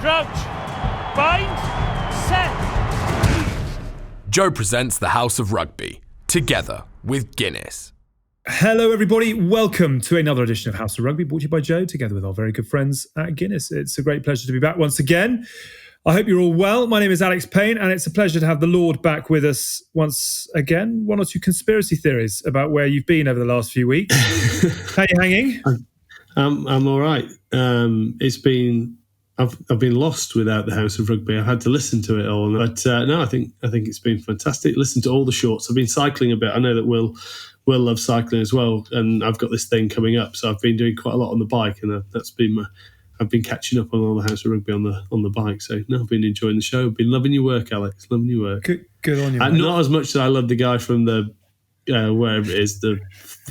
Crouch. Bind. Set. Joe presents the House of Rugby, together with Guinness. Hello everybody, welcome to another edition of House of Rugby, brought to you by Joe, together with our very good friends at Guinness. It's a great pleasure to be back once again. I hope you're all well. My name is Alex Payne, and it's a pleasure to have the Lord back with us once again. One or two conspiracy theories about where you've been over the last few weeks. How are you hanging? I'm all right. It's been I've been lost without the House of Rugby. I've had to listen to it all, but no, I think it's been fantastic. Listen to all the shorts. I've been cycling a bit. I know that Will loves cycling as well, and I've got this thing coming up, so I've been doing quite a lot on the bike, and I've been catching up on all the House of Rugby on the bike. So no, I've been enjoying the show. I've been loving your work, Alex. Loving your work. Good on you. Not as much as I love the guy from the wherever it is, the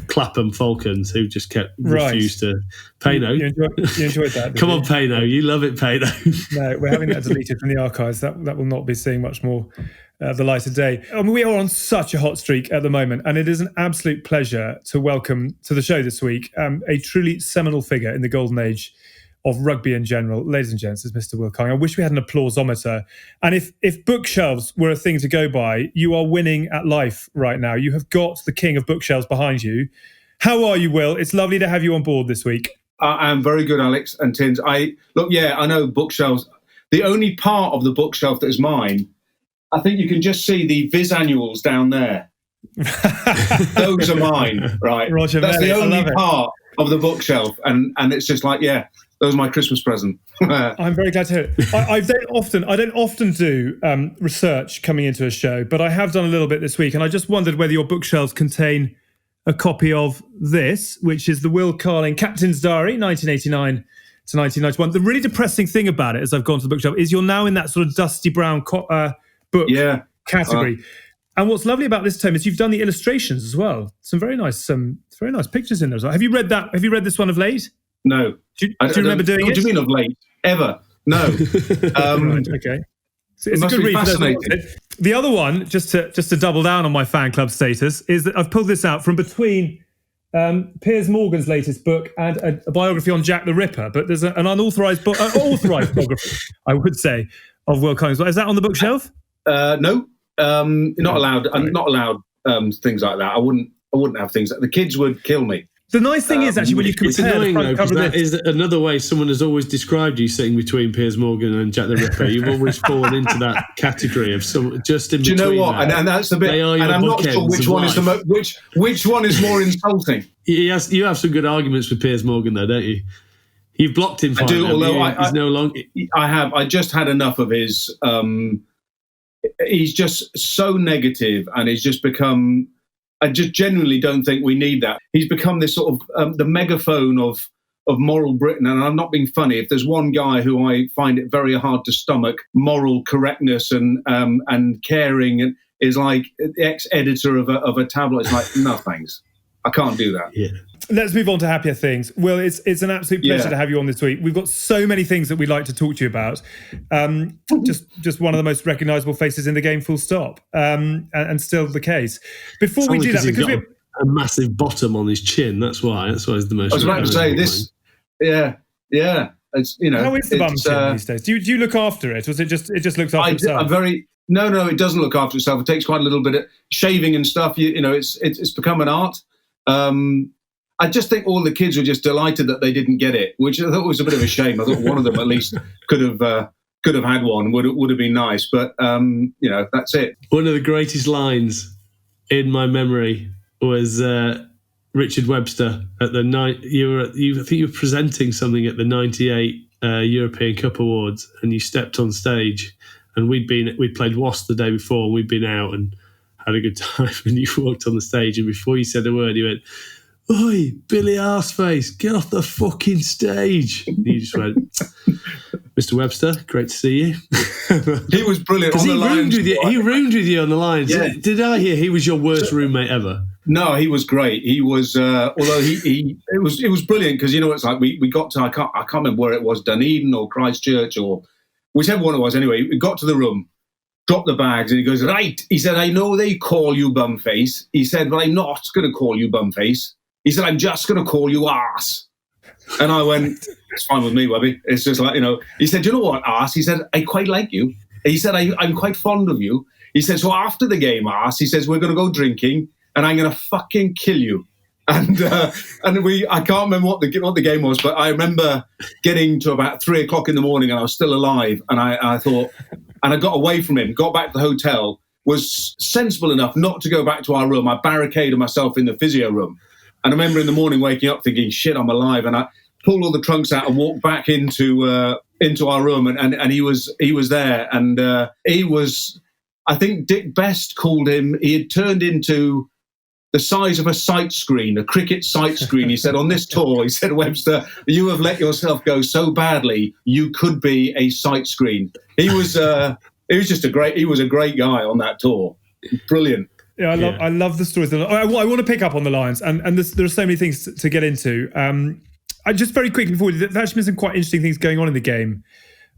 Clapham Falcons, who just refused to pay no. You enjoyed that. Come on, pay no. You love it, pay no. No, we're having that deleted from the archives. That will not be seeing much more the light of day. I mean, we are on such a hot streak at the moment, and it is an absolute pleasure to welcome to the show this week a truly seminal figure in the golden age of rugby in general. Ladies and gents, is Mr. Will Carling. I wish we had an applausometer. And if bookshelves were a thing to go by, you are winning at life right now. You have got the king of bookshelves behind you. How are you, Will? It's lovely to have you on board this week. I am very good, Alex and Tins. I know bookshelves. The only part of the bookshelf that is mine, I think you can just see the Viz annuals down there. Those are mine, right? Roger, that's the only part of the bookshelf, and it's just like, yeah, that was my Christmas present. I'm very glad to hear it. I don't often do research coming into a show, but I have done a little bit this week, and I just wondered whether your bookshelves contain a copy of this, which is the Will Carling Captain's Diary, 1989 to 1991. The really depressing thing about it, as I've gone to the bookshelf, is you're now in that sort of dusty brown book category. And what's lovely about this tome is you've done the illustrations as well. Some very nice pictures in there as well. Have you read that? Have you read this one of late? No. Do you remember doing it? What do you mean of late? Ever? No. Right, okay. So it's a good read. The other one, just to double down on my fan club status, is that I've pulled this out from between Piers Morgan's latest book and a biography on Jack the Ripper. But there's an unauthorised book, authorised biography, I would say, of Will Carling. Is that on the bookshelf? No. Not allowed. I'm not allowed things like that. I wouldn't have things. The kids would kill me. The nice thing is actually when you compare it's annoying, the front cover that is another way someone has always described you sitting between Piers Morgan and Jack the Ripper. You've always fallen into that category of some just in between. Do you know what? And that's a bit. And I'm not sure which one is which one is more insulting. You have some good arguments with Piers Morgan, though, don't you? You've blocked him. I do. Although he's no longer. I have. I just had enough of his. He's just so negative, and he's just become. I just genuinely don't think we need that. He's become this sort of the megaphone of moral Britain, and I'm not being funny. If there's one guy who I find it very hard to stomach moral correctness and caring, and is like the ex-editor of a tabloid. It's like, no thanks, I can't do that. Yeah. Let's move on to happier things. Well, it's an absolute pleasure to have you on this week. We've got so many things that we'd like to talk to you about. Just one of the most recognisable faces in the game, full stop, and still the case. Before we do that, because we've got a massive bottom on his chin. That's why he's the most. I was about to say this. Yeah. It's, how is the bum chin these days? Do you look after it, or is it just looks after itself? No, it doesn't look after itself. It takes quite a little bit of shaving and stuff. It's become an art. I just think all the kids were just delighted that they didn't get it, which I thought was a bit of a shame. I thought one of them at least could have had one. Would have been nice, but that's it. One of the greatest lines in my memory was Richard Webster at the night. I think you were presenting something at the '98 European Cup Awards, and you stepped on stage, and we'd played Wasp the day before, and we'd been out and had a good time, and you walked on the stage, and before you said a word, you went, "Oi, Billy Arseface, get off the fucking stage." And you just went, "Mr. Webster, great to see you." He was brilliant on the lines. He roomed with you on the lines. Yeah. Did I hear he was your worst roommate ever? No, he was great. He was, although it was brilliant because it's like we got to I can't remember where it was, Dunedin or Christchurch or whichever one it was. Anyway, we got to the room, dropped the bags, and he goes, "Right." He said, "I know they call you bumface." He said, "But I'm not going to call you bumface." He said, "I'm just going to call you arse." And I went, it's fine with me, Webby. It's just like, he said, you know what, Arse? He said, I quite like you. He said, I'm quite fond of you. He said, so after the game, Arse, he says, we're going to go drinking and I'm going to fucking kill you. And I can't remember what the game was, but I remember getting to about 3:00 in the morning and I was still alive. And I thought, and I got away from him, got back to the hotel, was sensible enough not to go back to our room. I barricaded myself in the physio room. And I remember in the morning waking up thinking, shit, I'm alive. And I pulled all the trunks out and walked back into our room. And he was there. And he was, I think Dick Best called him, he had turned into the size of a sight screen, a cricket sight screen. He said, on this tour, he said, Webster, you have let yourself go so badly, you could be a sight screen. He was a great guy on that tour. Brilliant. Yeah, I love the stories. I want to pick up on the Lions, and there are so many things to get into. I just very quickly before, there's actually been some quite interesting things going on in the game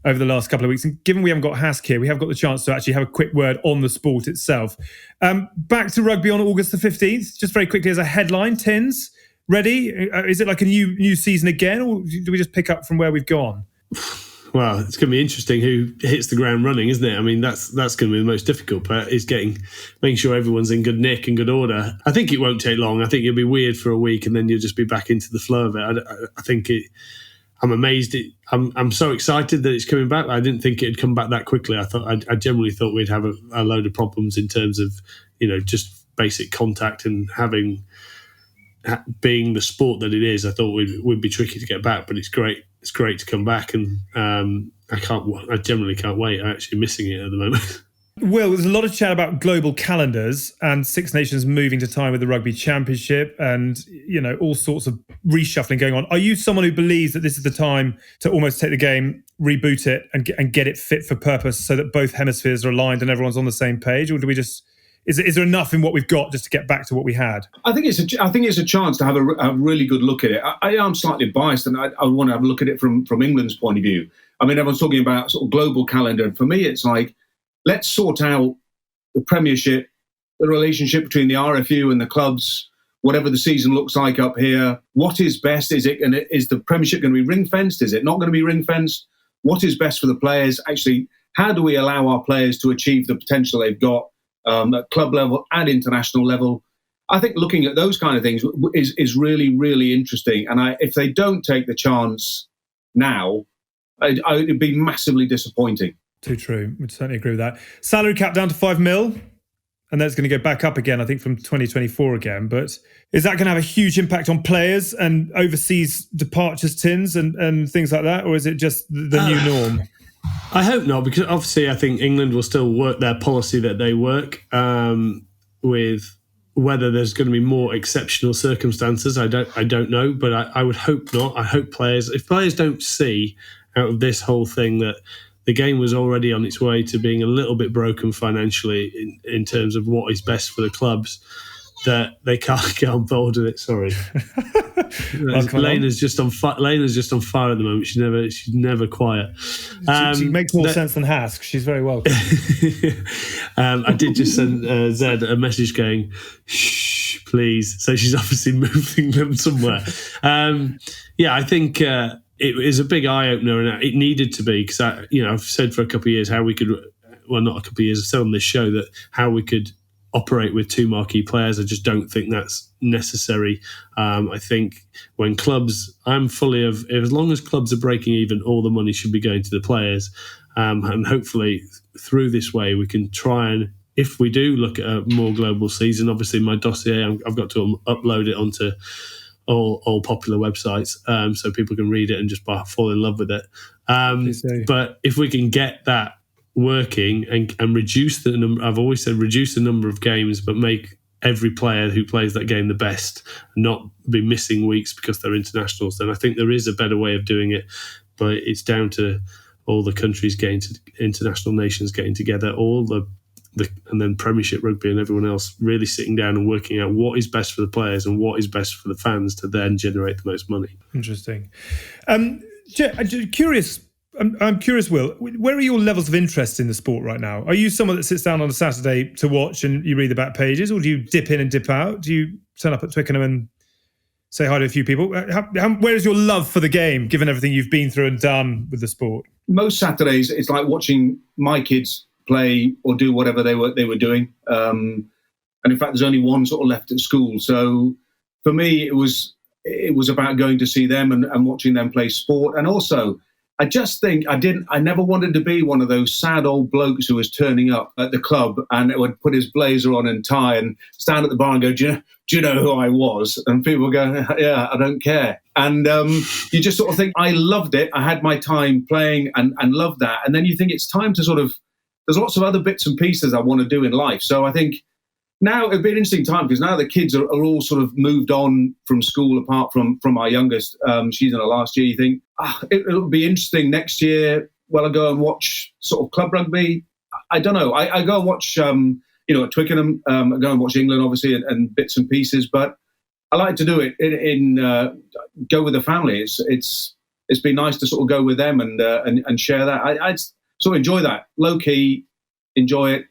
over the last couple of weeks. And given we haven't got Hask here, we have got the chance to actually have a quick word on the sport itself. Back to rugby on August the 15th, just very quickly as a headline, Tins, ready? Is it like a new season again, or do we just pick up from where we've gone? Well, it's going to be interesting who hits the ground running, isn't it? I mean, that's going to be the most difficult part, is making sure everyone's in good nick and good order. I think it won't take long. I think it'll be weird for a week and then you'll just be back into the flow of it. I think I'm amazed. I'm so excited that it's coming back. I didn't think it'd come back that quickly. I generally thought we'd have a load of problems in terms of, just basic contact and being the sport that it is. I thought would be tricky to get back, but it's great. It's great to come back, and I generally can't wait. I'm actually missing it at the moment. Will, there's a lot of chat about global calendars and Six Nations moving to time with the Rugby Championship and, all sorts of reshuffling going on. Are you someone who believes that this is the time to almost take the game, reboot it and get it fit for purpose so that both hemispheres are aligned and everyone's on the same page? Or do we just... Is there enough in what we've got just to get back to what we had? I think it's a chance to have a really good look at it. I am slightly biased, and I want to have a look at it from England's point of view. I mean, everyone's talking about sort of global calendar, and for me, it's like, let's sort out the Premiership, the relationship between the RFU and the clubs, whatever the season looks like up here. What is best? Is the Premiership going to be ring-fenced? Is it not going to be ring-fenced? What is best for the players? Actually, how do we allow our players to achieve the potential they've got at club level and international level? I think looking at those kind of things is really, really interesting. And if they don't take the chance now, it'd be massively disappointing. Too true. Would certainly agree with that. Salary cap down to $5 million, and that's going to go back up again, I think, from 2024 again. But is that going to have a huge impact on players and overseas departures, Tins, and things like that? Or is it just the new norm? I hope not, because obviously I think England will still work their policy that they work with. Whether there's going to be more exceptional circumstances, I don't know, but I would hope not. I hope if players don't see out of this whole thing that the game was already on its way to being a little bit broken financially in terms of what is best for the clubs, that they can't get on board with it. Sorry. Lena's just on fire at the moment. She's never quiet. She makes more sense than Hask. She's very welcome. I did just send Zed a message going, shh, please. So she's obviously moving them somewhere. I think it is a big eye opener, and it needed to be, because I've said for a couple of years how we could, well, not a couple of years, I've said on this show that how we could operate with two marquee players. I just don't think that's necessary. I think when clubs, I'm fully of, as long as clubs are breaking even, all the money should be going to the players. And hopefully through this way, we can try and, if we do look at a more global season, obviously my dossier, I've got to upload it onto all popular websites so people can read it and just fall in love with it. But if we can get that working and reduce the number, I've always said reduce the number of games, but make every player who plays that game the best, not be missing weeks because they're internationals, then I think there is a better way of doing it. But it's down to all the countries getting to international nations getting together, all the and then Premiership Rugby and everyone else really sitting down and working out what is best for the players and what is best for the fans to then generate the most money. Interesting. Curious. I'm curious, Will, where are your levels of interest in the sport right now? Are you someone that sits down on a Saturday to watch and you read the back pages, or do you dip in and dip out? Do you turn up at Twickenham and say hi to a few people. Where is your love for the game, given everything you've been through and done with the sport? Most Saturdays, it's like watching my kids play or do whatever they were doing. And in fact, there's only one sort of left at school. So for me, it was about going to see them and watching them play sport. And also, I just think I never wanted to be one of those sad old blokes who was turning up at the club and would put his blazer on and tie and stand at the bar and go, do you know who I was? And people would go, yeah, I don't care. And you just sort of think, I loved it. I had my time playing and loved that. And then you think it's time to there's lots of other bits and pieces I want to do in life. So I think now it'd be an interesting time because now the kids are all sort of moved on from school, apart from our youngest. She's in her last year. You think, it'll be interesting next year. Will I go and watch sort of club rugby? I don't know. I go and watch, at Twickenham. I go and watch England, obviously, and bits and pieces. But I like to do it in go with the family. It's been nice to sort of go with them and share that. I sort of enjoy that. Low key, enjoy it.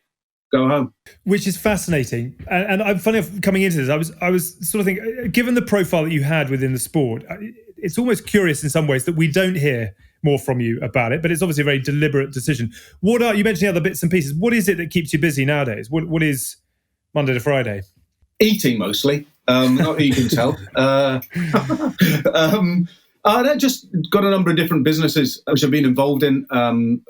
Go home. Which is fascinating. And I'm funny enough, coming into this, I was sort of thinking, given the profile that you had within the sport, it's almost curious in some ways that we don't hear more from you about it, but it's obviously a very deliberate decision. You mentioned the other bits and pieces. What is it that keeps you busy nowadays? What is Monday to Friday? Eating mostly. Not that you can tell. I just got a number of different businesses which I've been involved in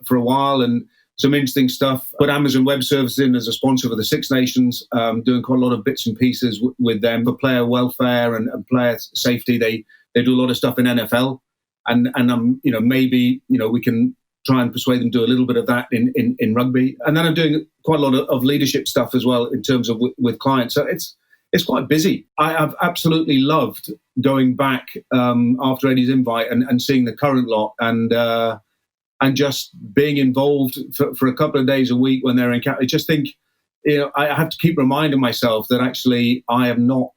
for a while, and some interesting stuff. Put Amazon Web Services in as a sponsor for the Six Nations, doing quite a lot of bits and pieces with them for player welfare and player safety. They do a lot of stuff in NFL, and maybe we can try and persuade them to do a little bit of that in rugby. And then I'm doing quite a lot of leadership stuff as well in terms of with clients. So it's quite busy. I have absolutely loved going back after Eddie's invite and seeing the current lot and just being involved for a couple of days a week when they're in camp. I just think, I have to keep reminding myself that actually I am not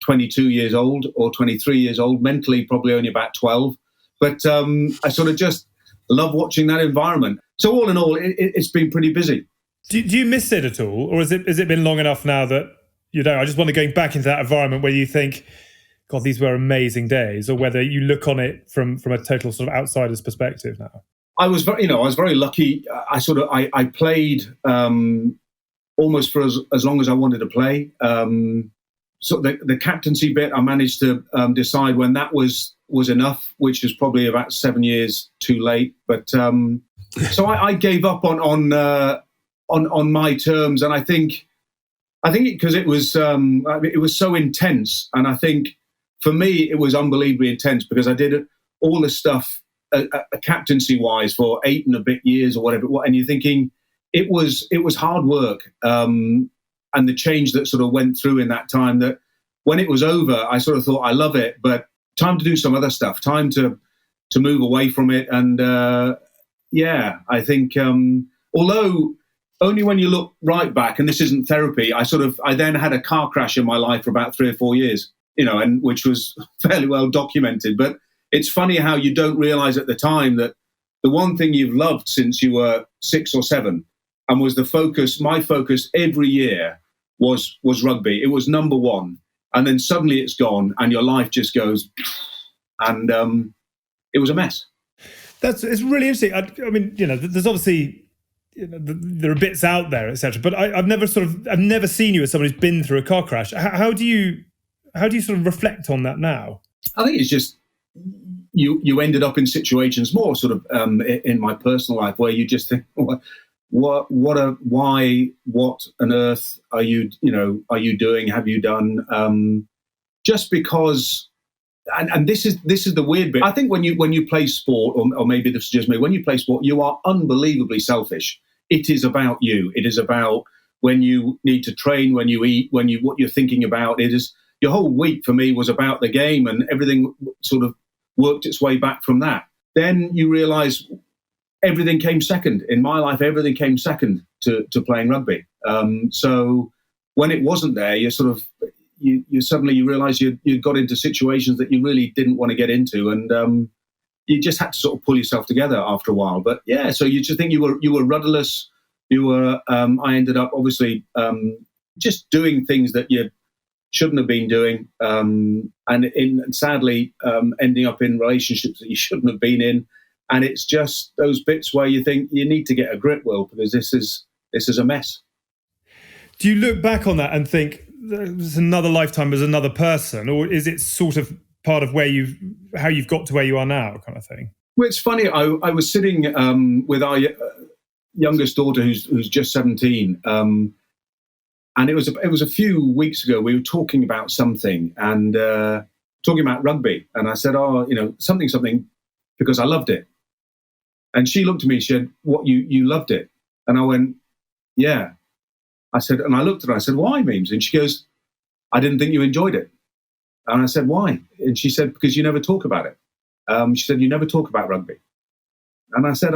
22 years old or 23 years old, mentally probably only about 12. But I sort of just love watching that environment. So all in all, it's been pretty busy. Do you miss it at all? Or has it been long enough now that, I just want to go back into that environment where you think, God, these were amazing days, or whether you look on it from a total sort of outsider's perspective now? I was very lucky. I played almost for as long as I wanted to play. So the captaincy bit, I managed to decide when that was enough, which is probably about 7 years too late. But so I gave up on my terms, and I think because it was so intense, and I think for me it was unbelievably intense because I did all the stuff. Captaincy wise for 8 and a bit years or whatever, and you're thinking it was hard work, and the change that sort of went through in that time, that when it was over I sort of thought, I love it, but time to do some other stuff, time to move away from it. And I think although only when you look right back, and this isn't therapy, I then had a car crash in my life for about 3 or 4 years, and which was fairly well documented. But it's funny how you don't realize at the time that the one thing you've loved since you were 6 or 7 and was my focus every year was rugby. It was number one. And then suddenly it's gone and your life just goes, and it was a mess. It's really interesting. I mean, there's obviously, there are bits out there, etc. But I've never seen you as someone who's been through a car crash. How do you sort of reflect on that now? I think it's just, you ended up in situations more sort of in my personal life where you just think, what on earth are you doing, have you done, just because, and this is the weird bit. I think when you play sport, or maybe this is just me, when you play sport, you are unbelievably selfish. It is about you. It is about when you need to train, when you eat, what you're thinking about. It is, your whole week for me was about the game, and everything sort of worked its way back from that. Then you realise everything came second. In my life, everything came second to playing rugby. So when it wasn't there, you suddenly realise you got into situations that you really didn't want to get into, and you just had to sort of pull yourself together after a while. But yeah, so you just think you were rudderless. I ended up obviously just doing things that shouldn't have been doing, and sadly ending up in relationships that you shouldn't have been in. And it's just those bits where you think you need to get a grip, Will, because this is a mess. Do you look back on that and think there's another lifetime as another person, or is it sort of part of how you've got to where you are now, kind of thing? Well, it's funny. I was sitting with our youngest daughter, who's just 17, and it was a few weeks ago. We were talking about something and talking about rugby, and I said, something, because I loved it. And she looked at me. She said, "What, you loved it?" And I went, "Yeah." I said, and I looked at her. I said, "Why, Memes?" And she goes, "I didn't think you enjoyed it." And I said, "Why?" And she said, "Because you never talk about it." She said, "You never talk about rugby." And I said,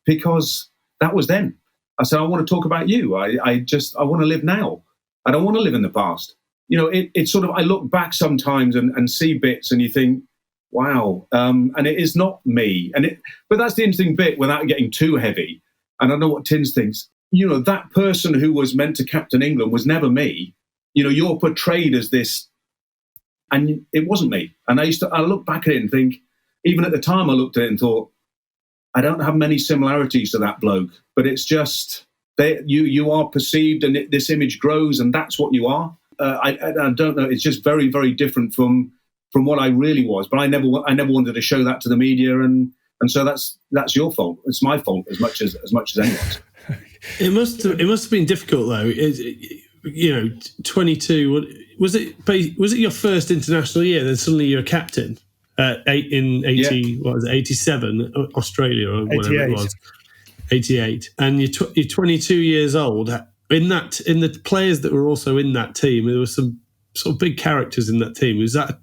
"Because that was then." I said, "I want to talk about you. I want to live now. I don't want to live in the past." It's sort of, I look back sometimes and see bits and you think, wow. And it is not me. But that's the interesting bit without getting too heavy. And I know what Tins thinks. That person who was meant to captain England was never me. You're portrayed as this, and it wasn't me. And I look back at it and think, even at the time I looked at it and thought, I don't have many similarities to that bloke, but it's just you are perceived, and this image grows, and that's what you are. I don't know. It's just very, very different from what I really was. But I never wanted to show that to the media, and so that's your fault. It's my fault as much as anyone's. It must have been difficult though. 22. Was it your first international year? Then suddenly you're a captain. In 87, Australia or whatever 88. It was, 88, and you're 22 years old. In the players that were also in that team, there were some sort of big characters in that team. Was that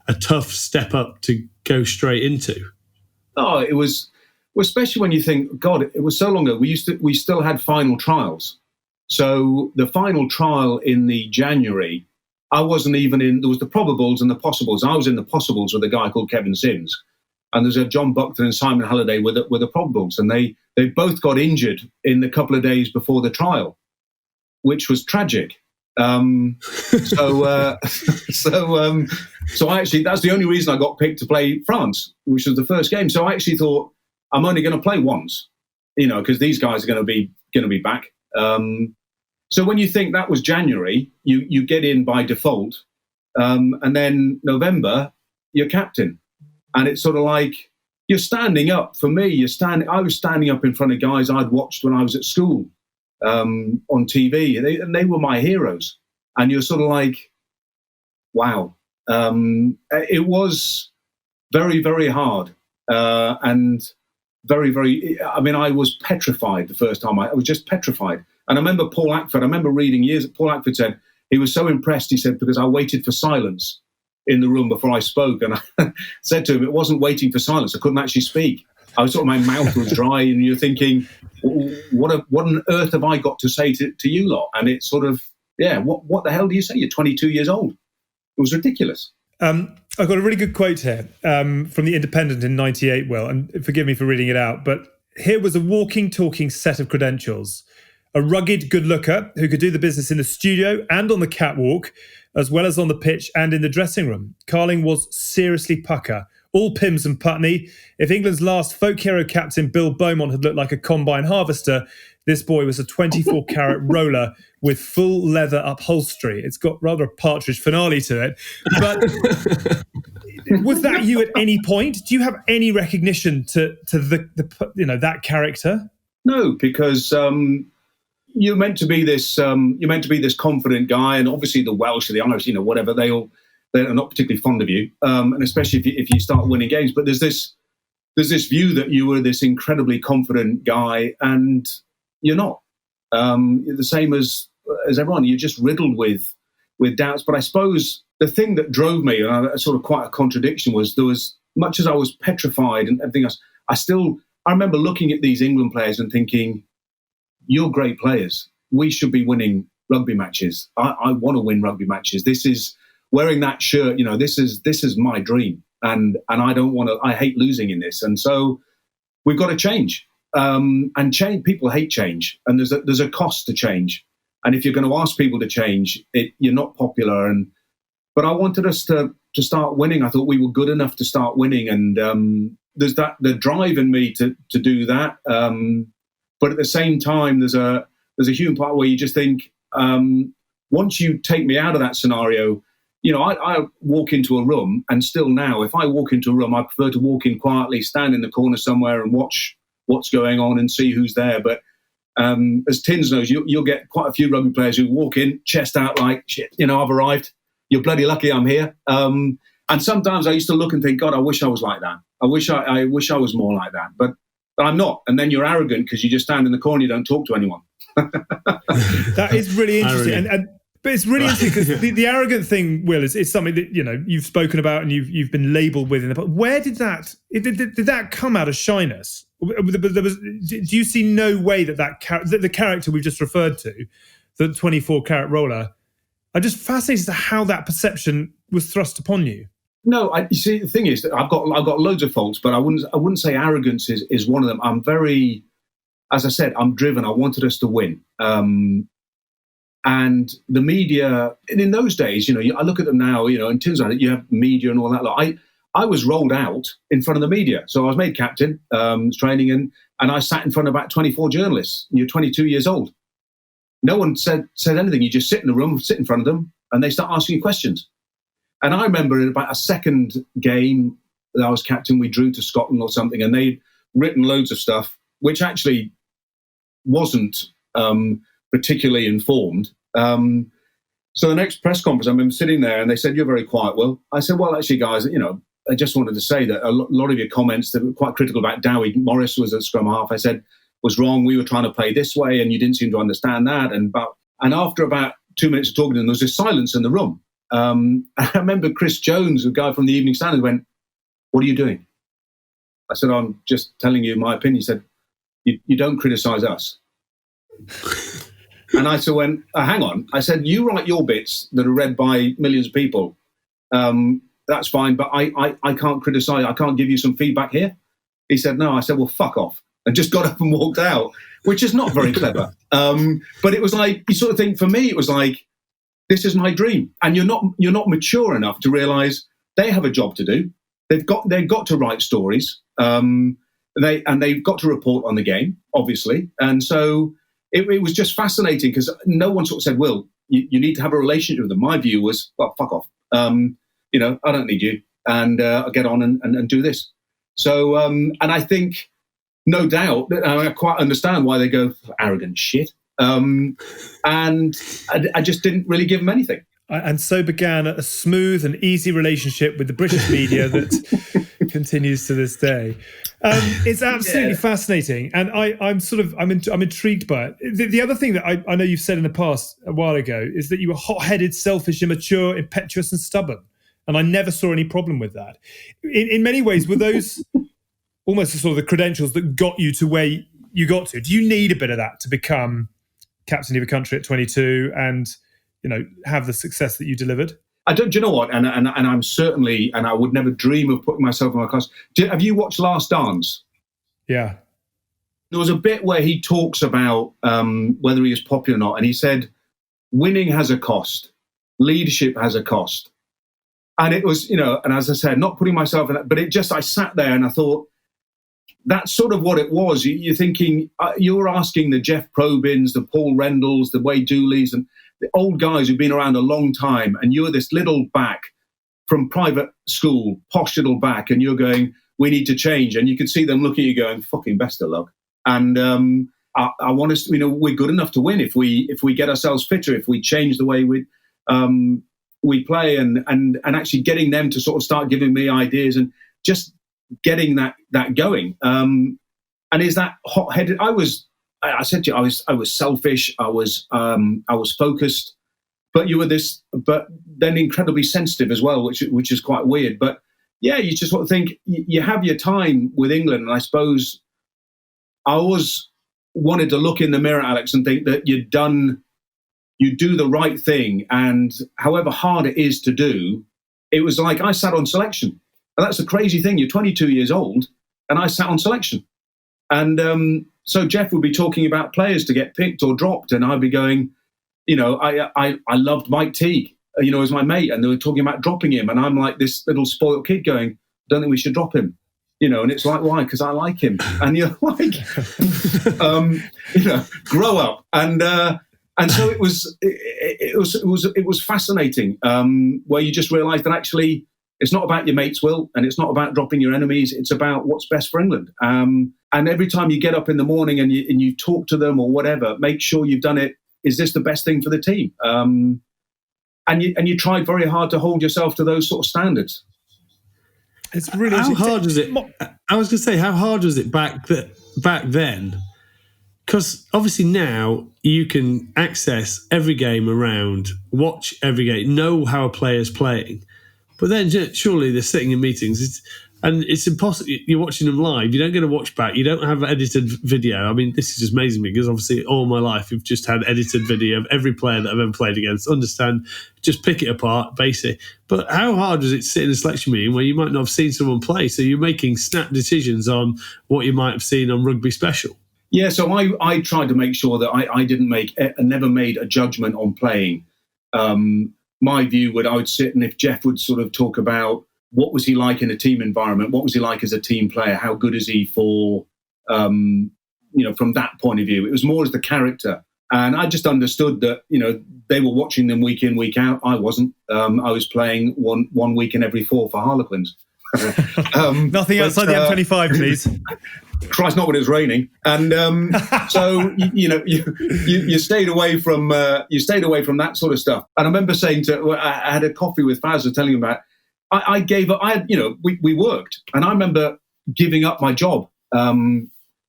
a tough step up to go straight into? Oh, it was, especially when you think, God, it was so long ago. We still had final trials. So the final trial in the January, I wasn't even in. There was the probables and the possibles. I was in the possibles with a guy called Kevin Sims, and there's a John Buckton and Simon Halliday with the probables, and they both got injured in the couple of days before the trial, which was tragic. So actually, that's the only reason I got picked to play France, which was the first game. So I actually thought I'm only going to play once, because these guys are going to be back. So when you think that was January, you get in by default, and then November, you're captain. And it's sort of like you're standing up. For me, I was standing up in front of guys I'd watched when I was at school on TV, and they were my heroes. And you're sort of like, wow. It was very, very hard, and very, very. I mean, I was petrified the first time. I was just petrified. And I remember Paul Ackford. I remember reading years. Paul Ackford said he was so impressed. He said, because I waited for silence in the room before I spoke, and I said to him, it wasn't waiting for silence. I couldn't actually speak. I was sort of, my mouth was dry, and you're thinking, what on earth have I got to say to you lot? And it's sort of, what the hell do you say? You're 22 years old. It was ridiculous. I've got a really good quote here from The Independent in 98, Will, and forgive me for reading it out, but here was a walking, talking set of credentials. A rugged good looker who could do the business in the studio and on the catwalk, as well as on the pitch and in the dressing room. Carling was seriously pucker, all pims and Putney. If England's last folk hero captain Bill Beaumont had looked like a combine harvester, this boy was a 24-carat roller with full leather upholstery. It's got rather a Partridge finale to it. But was that you at any point? Do you have any recognition to the that character? No, because you're meant to be this confident guy, and obviously the Welsh or the Irish, whatever, they're not particularly fond of you, and especially if you start winning games. But there's this view that you were this incredibly confident guy, and you're not. You're the same as everyone. You're just riddled with doubts. But I suppose the thing that drove me, and sort of quite a contradiction, was there was, much as I was petrified and everything else, I remember looking at these England players and thinking, you're great players. We should be winning rugby matches. I want to win rugby matches. This is wearing that shirt. This is my dream, and I don't want to. I hate losing in this, and so we've got to change. And change. People hate change, and there's a cost to change. And if you're going to ask people to change, you're not popular. And but I wanted us to start winning. I thought we were good enough to start winning, and there's the drive in me to do that. But at the same time, there's a human part where you just think, once you take me out of that scenario, I walk into a room, and still now, if I walk into a room, I prefer to walk in quietly, stand in the corner somewhere and watch what's going on and see who's there. But as Tins knows, you'll get quite a few rugby players who walk in, chest out like, shit, I've arrived. You're bloody lucky I'm here. And sometimes I used to look and think, God, I wish I was like that. I wish I was more like that. But I'm not. And then you're arrogant because you just stand in the corner, you don't talk to anyone. That is really interesting. But it's really interesting because the arrogant thing, Will, is something that you've spoken about and you've been labelled with. But where did that come out of shyness? Do you see no way that the character we've just referred to, the 24-carat roller, I'm just fascinated as to how that perception was thrust upon you. No, you see, the thing is that I've got loads of faults, but I wouldn't say arrogance is one of them. I'm very, as I said, I'm driven. I wanted us to win. And the media, and in those days, I look at them now, in terms of it, you have media and all that. I was rolled out in front of the media. So I was made captain, training, and I sat in front of about 24 journalists. You're 22 years old. No one said anything. You just sit in the room, sit in front of them, and they start asking you questions. And I remember in about a second game that I was captain, we drew to Scotland or something, and they'd written loads of stuff, which actually wasn't particularly informed. So the next press conference, I remember sitting there, and they said, "You're very quiet, Will." I said, "Well, actually, guys, I just wanted to say that a lot of your comments that were quite critical about Dowie Morris was at scrum half, I said, was wrong. We were trying to play this way, and you didn't seem to understand that." And after about 2 minutes of talking to them, there was this silence in the room. I remember Chris Jones, a guy from the Evening Standard, went, "What are you doing?" I said, "I'm just telling you my opinion." He said, you don't criticise us." And I said, hang on. I said, "You write your bits that are read by millions of people. That's fine, but I can't criticise. I can't give you some feedback here." He said, "No." I said, "Well, fuck off." And just got up and walked out, which is not very clever. But it was like, you sort of think, for me, it was like, this is my dream. And you're not mature enough to realise they have a job to do. They've got to write stories. They've got to report on the game, obviously. And so it was just fascinating because no one sort of said, "Will, you need to have a relationship with them." My view was, well, fuck off. I don't need you. And I'll get on and do this. So, and I think, no doubt, I quite understand why they go, arrogant shit. And I just didn't really give them anything. And so began a smooth and easy relationship with the British media that continues to this day. It's absolutely fascinating, and I'm intrigued by it. The other thing that I know you've said in the past a while ago is that you were hot-headed, selfish, immature, impetuous, and stubborn, and I never saw any problem with that. In many ways, were those almost sort of the credentials that got you to where you got to? Do you need a bit of that to become captain of a country at 22 and have the success that you delivered? I don't. Do you know what? And I'm certainly, and I would never dream of putting myself in my class. Have you watched Last Dance? Yeah. There was a bit where he talks about whether he is popular or not, and he said, "Winning has a cost. Leadership has a cost." And it was, and as I said, not putting myself in that, but I sat there and I thought, that's sort of what it was. You're thinking, you're asking the Jeff Probins, the Paul Rendalls, the Wade Dooleys, and the old guys who've been around a long time, and you're this little back from private school, posh little back, and you're going, "We need to change." And you can see them looking at you going, "Fucking best of luck." And I want us to, we're good enough to win if we get ourselves fitter, if we change the way we play, and actually getting them to sort of start giving me ideas and just getting that going. And is that hot-headed? I said to you, I was selfish. I was focused, but but then incredibly sensitive as well, which is quite weird. But yeah, you just sort of think you have your time with England, and I suppose I always wanted to look in the mirror, Alex, and think that you do the right thing, and however hard it is to do, it was like I sat on selection. And that's the crazy thing. You're 22 years old, and I sat on selection. And so Jeff would be talking about players to get picked or dropped, and I'd be going, I loved Mike Teague. as my mate, and they were talking about dropping him, and I'm like this little spoiled kid going, don't think we should drop him. And it's like, why? Because I like him. And you're like, grow up. And so it was fascinating, where you just realised that actually it's not about your mate's will, and it's not about dropping your enemies. It's about what's best for England. And every time you get up in the morning and you talk to them or whatever, make sure you've done it. Is this the best thing for the team? And you tried very hard to hold yourself to those sort of standards. It's really how hard was it? I was going to say, how hard was it back then? Because obviously now you can access every game around, watch every game, know how a player's playing. But then surely they're sitting in meetings, and it's impossible. You're watching them live. You don't get a watch back. You don't have edited video. I mean, this is just amazing me, because obviously all my life we've just had edited video of every player that I've ever played against. Understand, just pick it apart, basic. But how hard was it to sit in a selection meeting where you might not have seen someone play, so you're making snap decisions on what you might have seen on Rugby Special? Yeah, so I tried to make sure that I never made a judgment on playing. My view I would sit, and if Jeff would sort of talk about what was he like in a team environment, what was he like as a team player, how good is he for, from that point of view. It was more as the character. And I just understood that, they were watching them week in, week out. I wasn't. I was playing one week in every 4 for Harlequins. Nothing outside the M25, please. Christ, not when it was raining. And so you stayed away from that sort of stuff. And I remember saying I had a coffee with Faz, and telling him about. I gave up. We worked, and I remember giving up my job. I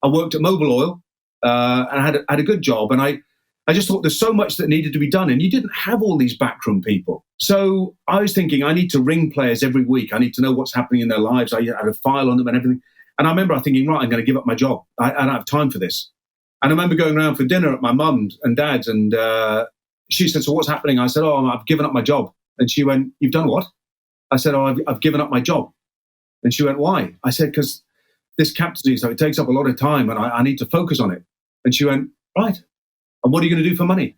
worked at Mobil Oil, and I had a good job, and I just thought there's so much that needed to be done, and you didn't have all these backroom people. So I was thinking, I need to ring players every week. I need to know what's happening in their lives. I had a file on them and everything. And I remember thinking, right, I'm going to give up my job. I don't have time for this. And I remember going around for dinner at my mum's and dad's, and she said, so what's happening? I said, I've given up my job. And she went, you've done what? I said, I've given up my job. And she went, why? I said, because this captaincy, so it takes up a lot of time, and I need to focus on it. And she went, right. And what are you going to do for money?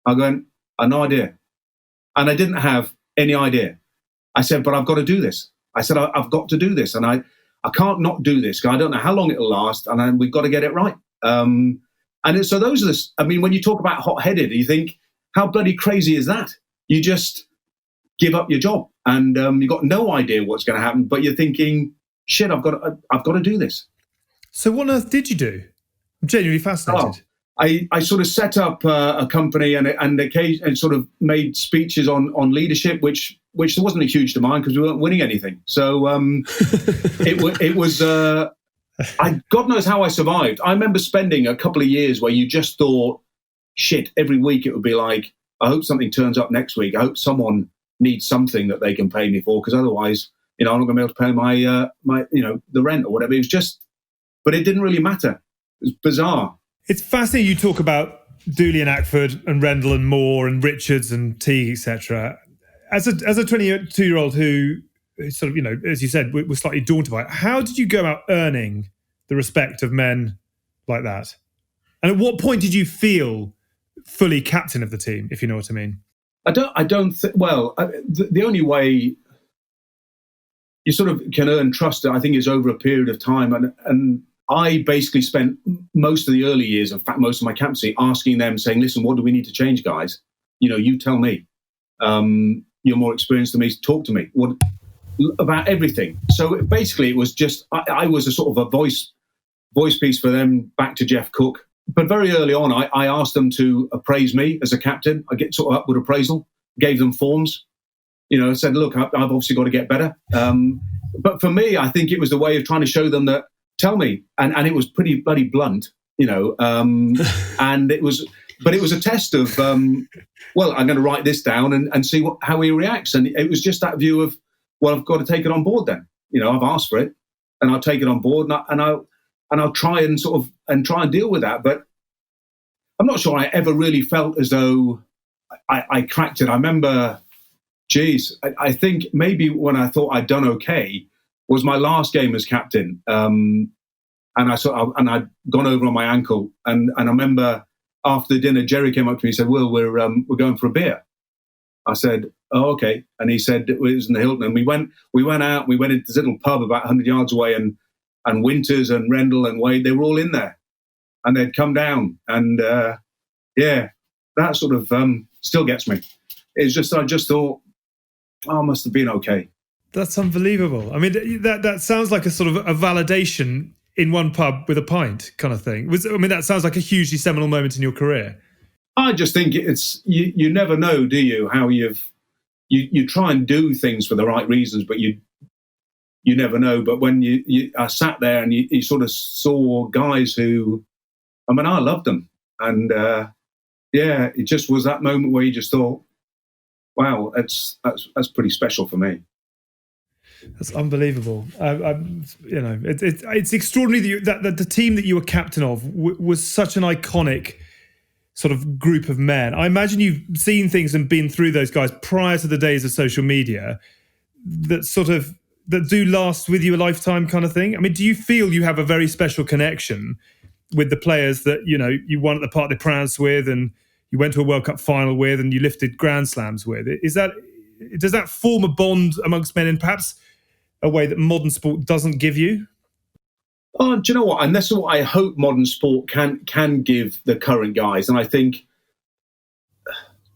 I went, I have no idea. And I didn't have any idea. I said, but I've got to do this. I said, I've got to do this. And I can't not do this, because I don't know how long it'll last, and we've got to get it right. So those are when you talk about hot-headed, you think, how bloody crazy is that? You just give up your job, and you've got no idea what's going to happen, but you're thinking, shit, I've got to do this. So what on earth did you do? I'm genuinely fascinated. I sort of set up a company and occasionally sort of made speeches on leadership, which there wasn't a huge demand because we weren't winning anything. So it was God knows how I survived. I remember spending a couple of years where you just thought, shit, every week it would be like, I hope something turns up next week. I hope someone needs something that they can pay me for, because otherwise, I'm not going to be able to pay my the rent or whatever. It was just, but it didn't really matter. It was bizarre. It's fascinating you talk about Dooley and Ackford and Rendell and Moore and Richards and Teague, etc. As a 22-year-old who sort of, as you said, was slightly daunted by it, how did you go about earning the respect of men like that? And at what point did you feel fully captain of the team, if you know what I mean? The only way you sort of can earn trust, I think, is over a period of time. And I basically spent most of the early years, in fact, most of my captaincy, asking them, saying, listen, what do we need to change, guys? You tell me. You're more experienced than me. Talk to me about everything. So basically it was just, I was a sort of a voice piece for them back to Jeff Cook. But very early on, I asked them to appraise me as a captain. I get sort of upward appraisal, gave them forms, said, look, I've obviously got to get better. But for me, I think it was the way of trying to show them that, tell me. And it was pretty bloody blunt, and it was a test of, I'm going to write this down and see how he reacts. And it was just that view of, well, I've got to take it on board then. I've asked for it, and I'll take it on board, and I'll try and deal with that. But I'm not sure I ever really felt as though I cracked it. I remember, I think maybe when I thought I'd done okay was my last game as captain. And I'd gone over on my ankle. And I remember after the dinner, Jerry came up to me and said, Will, we're going for a beer. I said, oh, okay. And he said it was in the Hilton. And we went out, we went into this little pub about 100 yards away, and Winters and Rendell and Wade, they were all in there. And they'd come down. And that sort of still gets me. It's just, I just thought, oh, I must have been okay. That's unbelievable. I mean, that sounds like a sort of a validation in one pub with a pint kind of thing. That sounds like a hugely seminal moment in your career. I just think it's, you never know, do you, how you try and do things for the right reasons, but you never know. But when I sat there and you sort of saw guys who, I loved them. And it just was that moment where you just thought, wow, that's pretty special for me. That's unbelievable. It's extraordinary that the team that you were captain of was such an iconic sort of group of men. I imagine you've seen things and been through those guys prior to the days of social media that do last with you a lifetime kind of thing. I mean, do you feel you have a very special connection with the players that, you won at the Parc des Princes with, and you went to a World Cup final with, and you lifted Grand Slams with? Does that form a bond amongst men in perhaps a way that modern sport doesn't give you? Oh, do you know what? And that's what I hope modern sport can give the current guys. And I think,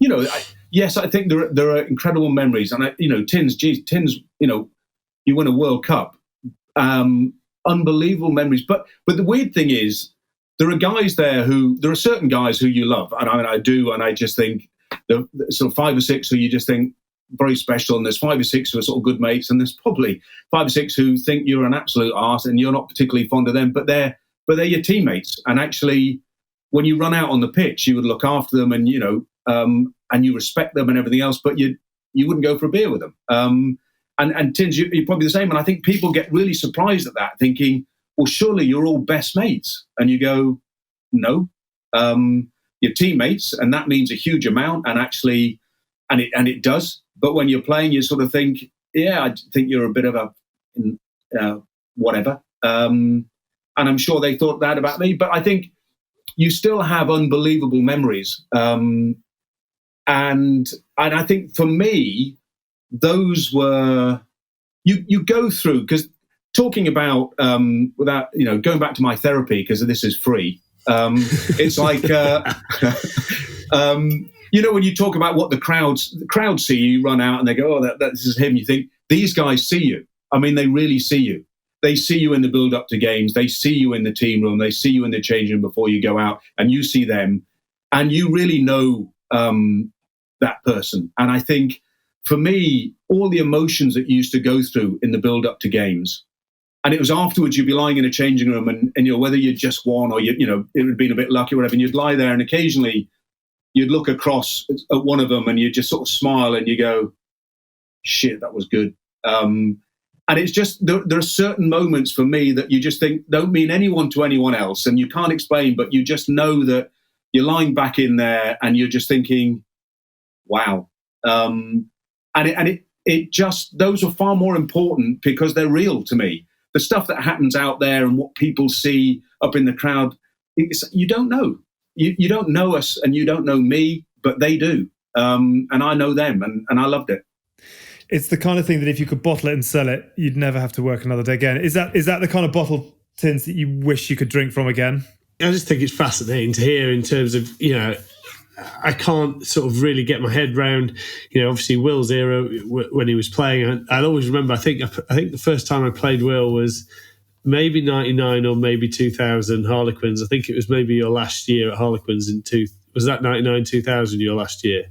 yes, I think there are incredible memories. And Tins, you win a World Cup, unbelievable memories. But the weird thing is, there are certain guys who you love, and I do, and I just think the sort of 5 or 6 who you just think very special, and there's 5 or 6 who are sort of good mates, and there's probably 5 or 6 who think you're an absolute arse and you're not particularly fond of them, but they're your teammates. And actually, when you run out on the pitch, you would look after them, and and you respect them and everything else, but you wouldn't go for a beer with them. And Tins, you're probably the same. And I think people get really surprised at that, thinking, well, surely you're all best mates. And you go, no, you're teammates, and that means a huge amount. And actually, and it does. But when you're playing, you sort of think, yeah, I think you're a bit of a whatever. And I'm sure they thought that about me. But I think you still have unbelievable memories. And I think for me, those were, you go through, because talking about, without, going back to my therapy, because this is free, it's like, when you talk about what the crowd see you run out and they go, oh, this is him. You think, these guys see you. I mean, they really see you. They see you in the build up to games. They see you in the team room. They see you in the changing room before you go out, and you see them, and you really know that person. And I think for me, all the emotions that you used to go through in the build up to games, and it was afterwards you'd be lying in a changing room, and whether you'd just won or it had been a bit lucky or whatever, and you'd lie there, and occasionally you'd look across at one of them and you just sort of smile and you go, shit, that was good. And it's just, there are certain moments for me that you just think don't mean anyone to anyone else, and you can't explain, but you just know that you're lying back in there and you're just thinking, wow. And it just, those are far more important because they're real to me. The stuff that happens out there and what people see up in the crowd, you don't know. You don't know us and you don't know me, but they do. And I know them, and I loved it. It's the kind of thing that if you could bottle it and sell it, you'd never have to work another day again. Is that the kind of bottle, Tins, that you wish you could drink from again? I just think it's fascinating to hear in terms of, I can't sort of really get my head round, obviously Will's era when he was playing. I'll always remember, I think the first time I played Will was maybe 99 or maybe 2000 Harlequins. I think it was maybe your last year at Harlequins was that 99, 2000 your last year?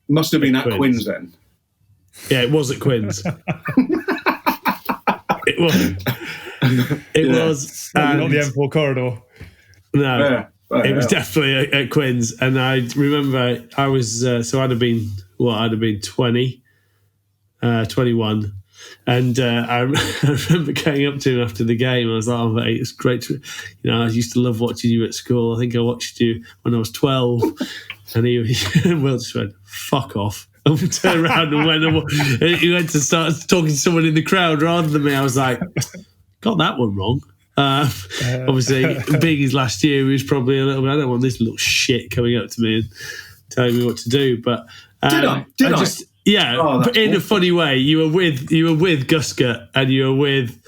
Must have been at Quins then. Yeah, it was at Quins. It was. It was. Not the M4 corridor. No. Yeah. It was definitely at Quins, and I remember I was I'd have been 20, 21, and I remember going up to him after the game. I was like, "Oh, mate, it's great to, I used to love watching you at school. I think I watched you when I was 12," and Will just went, "Fuck off." And turned around and he went to start talking to someone in the crowd rather than me. I was like, got that one wrong. Obviously, being his last year, he was probably a little bit, I don't want this little shit coming up to me and telling me what to do. But did I? Yeah, but in a funny way. You were with Guska and you were with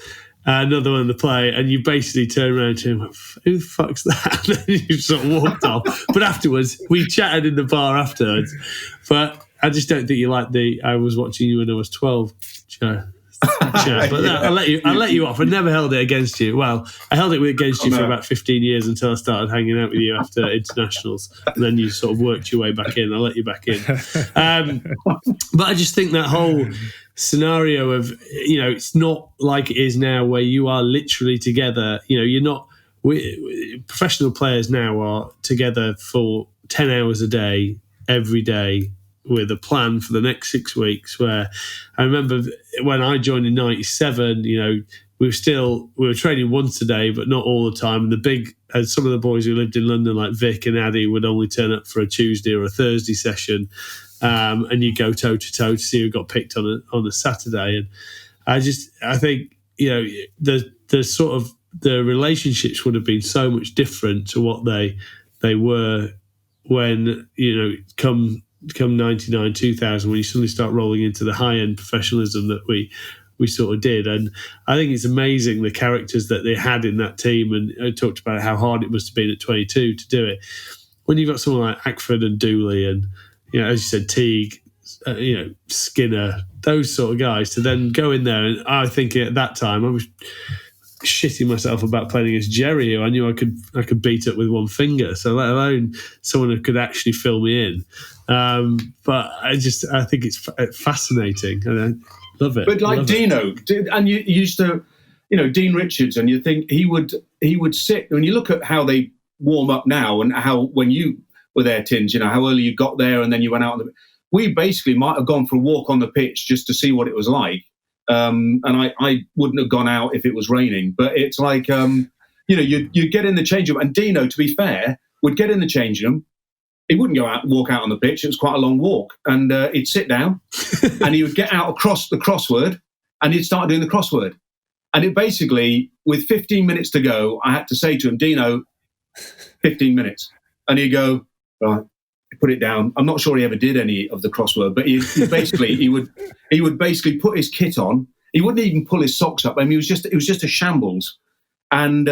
another one on the play, and you basically turned around to him, who the fuck's that? And then you sort of walked off. But afterwards, we chatted in the bar afterwards. But I just don't think you like I was watching you when I was 12, Joe. But I'll let you off. I never held it against you. Well, I held it against you for about 15 years until I started hanging out with you after internationals. And then you sort of worked your way back in. I'll let you back in. But I just think that whole scenario of, it's not like it is now where you are literally together. You're not. Professional players now are together for 10 hours a day, every day, with a plan for the next 6 weeks. Where I remember when I joined in '97, we were training once a day, but not all the time. And some of the boys who lived in London, like Vic and Addy, would only turn up for a Tuesday or a Thursday session, and you go toe to toe to see who got picked on a Saturday. And I think the sort of the relationships would have been so much different to what they were when come 99, 2000, when you suddenly start rolling into the high-end professionalism that we sort of did. And I think it's amazing the characters that they had in that team, and I talked about how hard it must have been at 22 to do it. When you've got someone like Ackford and Dooley and, as you said, Teague, Skinner, those sort of guys, to then go in there, and I think at that time I was shitting myself about playing against Jerry, who I knew I could beat up with one finger, so let alone someone who could actually fill me in. But I think it's fascinating, and I love it. But like Dino, and you used to, Dean Richards, and you think he would sit, when you look at how they warm up now and how when you were there, Tins, how early you got there and then you went out. We basically might have gone for a walk on the pitch just to see what it was like. And I wouldn't have gone out if it was raining. But it's like, you get in the changing room. And Dino, to be fair, would get in the changing room. He wouldn't go out and walk out on the pitch. It was quite a long walk. And he'd sit down and he would get out across the crossword and he'd start doing the crossword. And it basically, with 15 minutes to go, I had to say to him, Dino, 15 minutes. And he'd go, right, put it down. I'm not sure he ever did any of the crossword, but he would basically put his kit on. He wouldn't even pull his socks up. I mean, it was just a shambles. And,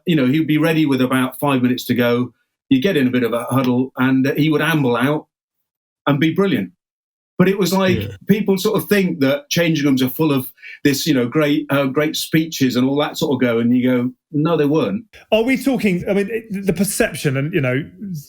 he'd be ready with about 5 minutes to go. You get in a bit of a huddle and he would amble out and be brilliant. But it was like people sort of think that changing rooms are full of this, great speeches and all that sort of go. And you go, no, they weren't. Are we talking, the perception, and,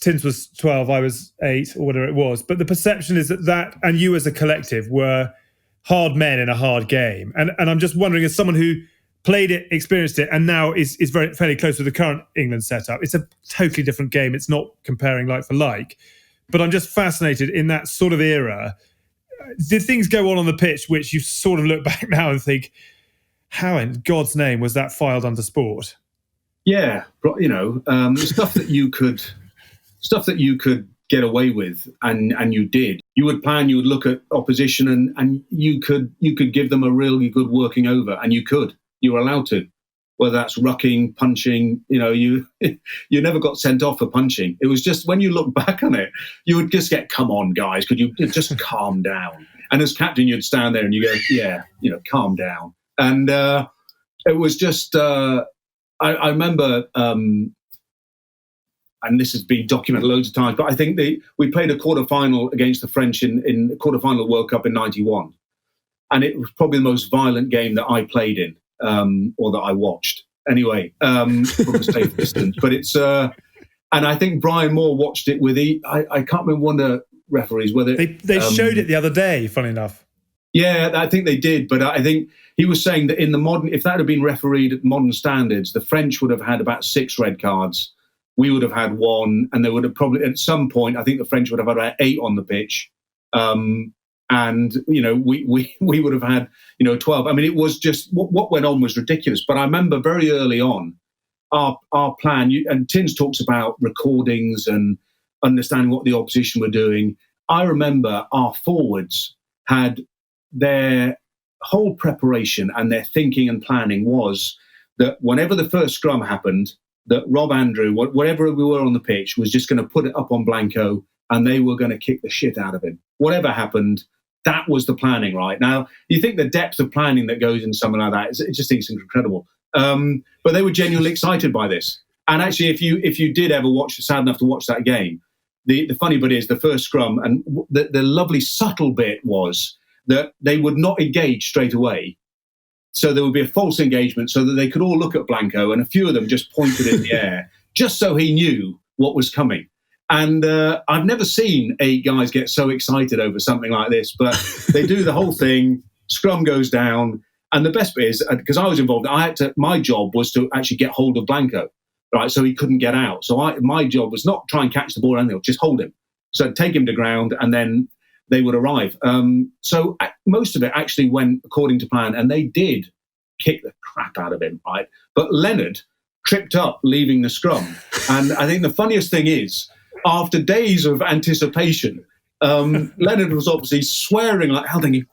Tins was 12, I was 8 or whatever it was. But the perception is that and you as a collective were hard men in a hard game. And I'm just wondering, as someone who played it, experienced it, and now is fairly close to the current England setup, it's a totally different game. It's not comparing like for like. But I'm just fascinated in that sort of era. Did things go on the pitch which you sort of look back now and think, how in God's name was that filed under sport? Yeah, stuff that you could get away with, and you did. You would plan, you would look at opposition, and you could give them a really good working over, and you were allowed to. Whether that's rucking, punching, you never got sent off for punching. It was just, when you look back on it, you would just get, come on, guys, could you just calm down? And as captain, you'd stand there and you go, yeah, calm down. And it was just, I remember, and this has been documented loads of times, but I think we played a quarter-final against the French in the quarter-final of the World Cup in 91. And it was probably the most violent game that I played in. Or that I watched anyway, from a safe distance. But it's, and I think Brian Moore watched it with I can't remember one of the referees whether they showed it the other day. Funny enough, yeah, I think they did. But I think he was saying that in the modern, if that had been refereed at modern standards, the French would have had about 6 red cards. We would have had 1, and there would have probably at some point, I think the French would have had about 8 on the pitch. And, we would have had, 12. I mean, it was just, what went on was ridiculous. But I remember very early on, our plan, and Tins talks about recordings and understanding what the opposition were doing. I remember our forwards had their whole preparation and their thinking and planning was that whenever the first scrum happened, that Rob Andrew, whatever we were on the pitch, was just going to put it up on Blanco and they were going to kick the shit out of him. Whatever happened, that was the planning, right? Now, you think the depth of planning that goes in something like that, it just seems incredible. But they were genuinely excited by this. And actually, if you did ever sad enough to watch that game, the funny bit is the first scrum, and the lovely subtle bit was that they would not engage straight away. So there would be a false engagement so that they could all look at Blanco, and a few of them just pointed in the air, just so he knew what was coming. And I've never seen 8 guys get so excited over something like this, but they do the whole thing, scrum goes down, and the best bit is, because I was involved, my job was to actually get hold of Blanco, right, so he couldn't get out. So my job was not try and catch the ball or anything, just hold him. So take him to ground, and then they would arrive. So most of it actually went according to plan, and they did kick the crap out of him, right? But Leonard tripped up leaving the scrum. And I think the funniest thing is, after days of anticipation, Leonard was obviously swearing like hell, thinking,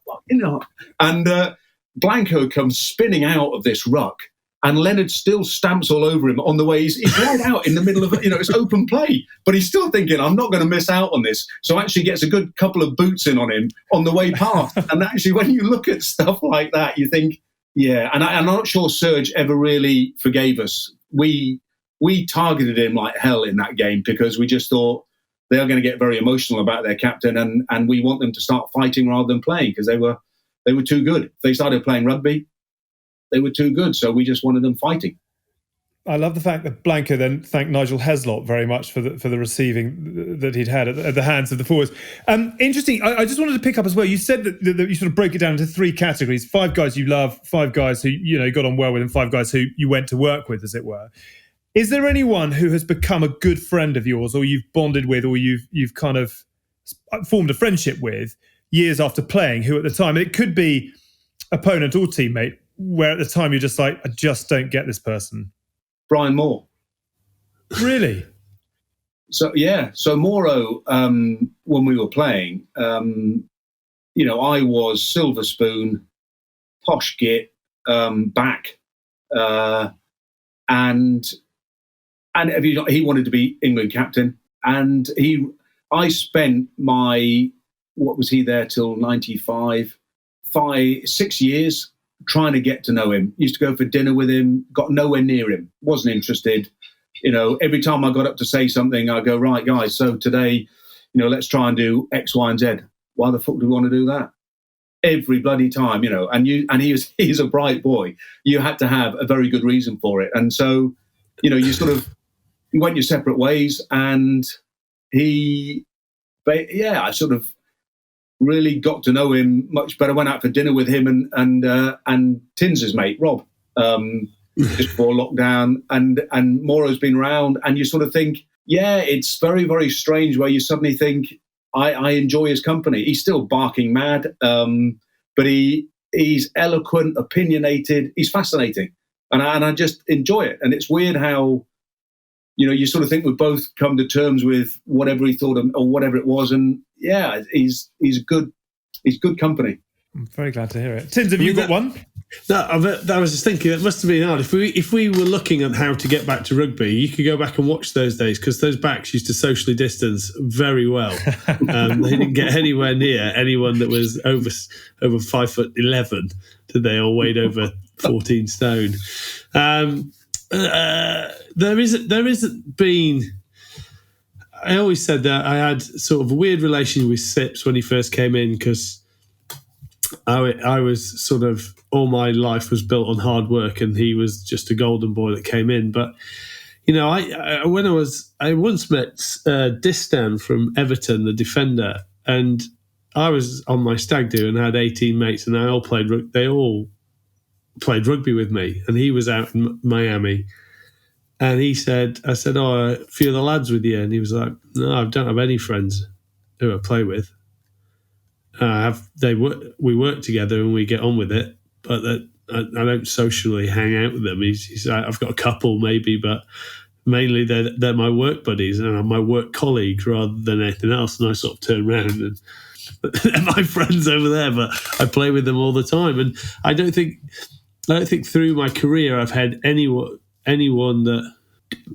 and Blanco comes spinning out of this ruck, and Leonard still stamps all over him on the way. He's right out in the middle of it's open play, but he's still thinking, I'm not going to miss out on this. So actually gets a good couple of boots in on him on the way past. And actually, when you look at stuff like that, you think, yeah. And I'm not sure Serge ever really forgave us. We targeted him like hell in that game because we just thought they are going to get very emotional about their captain, and we want them to start fighting rather than playing because they were too good. If they started playing rugby, they were too good, so we just wanted them fighting. I love the fact that Blanco then thanked Nigel Heslop very much for the receiving that he'd had at the hands of the forwards. Interesting. I just wanted to pick up as well. You said that you sort of broke it down into 3 categories: 5 guys you love, 5 guys who you got on well with, and 5 guys who you went to work with, as it were. Is there anyone who has become a good friend of yours, or you've bonded with, or you've kind of formed a friendship with years after playing, who at the time, it could be opponent or teammate, where at the time you're just like, I just don't get this person? Brian Moore. Really? So Moro, when we were playing, I was silver spoon, posh git, back, and he wanted to be England captain, and I spent what was he there till 95, 6 years trying to get to know him. Used to go for dinner with him, got nowhere near him, wasn't interested. Every time I got up to say something, I go, right, guys, so today, let's try and do X, Y, and Z. Why the fuck do we want to do that? Every bloody time, and he's a bright boy. You had to have a very good reason for it. And so, you sort of went your separate ways, and I sort of really got to know him much better. Went out for dinner with him and Tins's mate, Rob, just before lockdown, and Moro's been around, and you sort of think, yeah, it's very, very strange where you suddenly think, I enjoy his company. He's still barking mad, but he's eloquent, opinionated, he's fascinating, and I just enjoy it. And it's weird how, you sort of think we both come to terms with whatever he thought or whatever it was, and yeah, he's good company. I'm very glad to hear it. Tins, have you got one? No, I was just thinking it must have been hard. If we were looking at how to get back to rugby, you could go back and watch those days, because those backs used to socially distance very well. They didn't get anywhere near anyone that was over 5'11", did they, or weighed over 14 stone. There isn't been. I always said that I had sort of a weird relation with Sips when he first came in, because I was sort of, all my life was built on hard work, and he was just a golden boy that came in. But I once met Distan from Everton, the defender, and I was on my stag do and had 18 mates, and they all played rugby with me, and he was out in Miami. And I said, oh, a few of the lads with you? And he was like, no, I don't have any friends who I play with. We work together and we get on with it, but I don't socially hang out with them. He's like, I've got a couple maybe, but mainly they're my work buddies and my work colleagues rather than anything else. And I sort of turn around and they're my friends over there, but I play with them all the time. And I don't think through my career I've had anyone that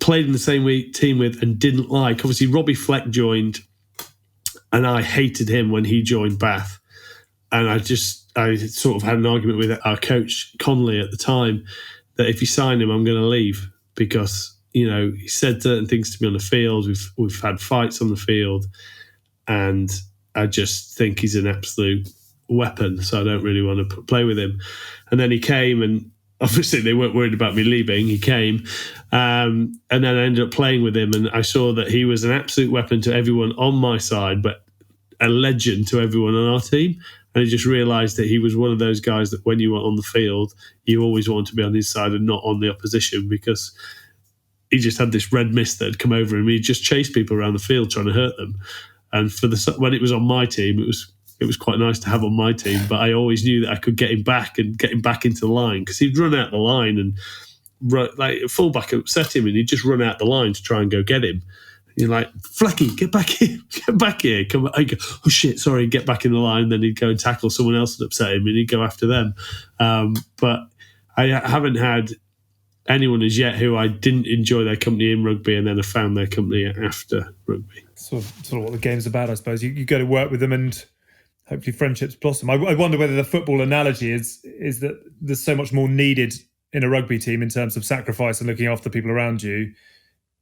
played in the same team with and didn't like. Obviously, Robbie Fleck joined, and I hated him when he joined Bath. And I sort of had an argument with our coach, Conley, at the time, that if you sign him, I'm going to leave because, he said certain things to me on the field. We've had fights on the field, and I just think he's an absolute weapon, so I don't really want to play with him. And then he came, and obviously they weren't worried about me leaving. He came, and then I ended up playing with him, and I saw that he was an absolute weapon to everyone on my side, but a legend to everyone on our team. And I just realised that he was one of those guys that when you were on the field, you always wanted to be on his side and not on the opposition, because he just had this red mist that had come over him. He just chased people around the field trying to hurt them. And when it was on my team, it was quite nice to have on my team. But I always knew that I could get him back and get him back into the line, because he'd run out the line and like a fullback upset him, and he'd just run out the line to try and go get him. You're like, Flecky, get back here, get back here. Come on. I go, oh shit, sorry, get back in the line. Then he'd go and tackle someone else and upset him, and he'd go after them. But I haven't had anyone as yet who I didn't enjoy their company in rugby, and then I found their company after rugby. Sort of what the game's about, I suppose. You go to work with them and hopefully friendships blossom. I wonder whether the football analogy is that there's so much more needed in a rugby team in terms of sacrifice and looking after people around you,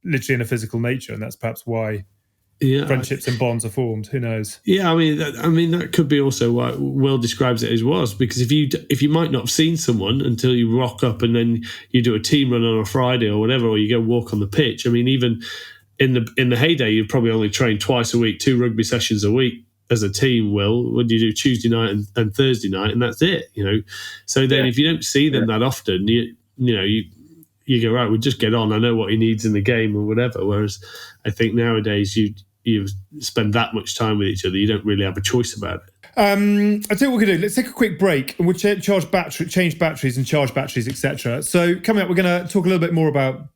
literally in a physical nature, and that's perhaps why friendships and bonds are formed. Who knows? Yeah, I mean that could be also why Will describes it as was, because if you might not have seen someone until you rock up and then you do a team run on a Friday or whatever, or you go walk on the pitch. I mean, even in the heyday, you'd probably only train twice a week, 2 rugby sessions a week as a team. Will, when you do Tuesday night and Thursday night, and that's it. So then if you don't see them that often, you go, right, we'll just get on. I know what he needs in the game or whatever. Whereas I think nowadays you spend that much time with each other, you don't really have a choice about it. I tell you what we can do. Let's take a quick break, and we'll change batteries and charge batteries, etc. So coming up, we're going to talk a little bit more about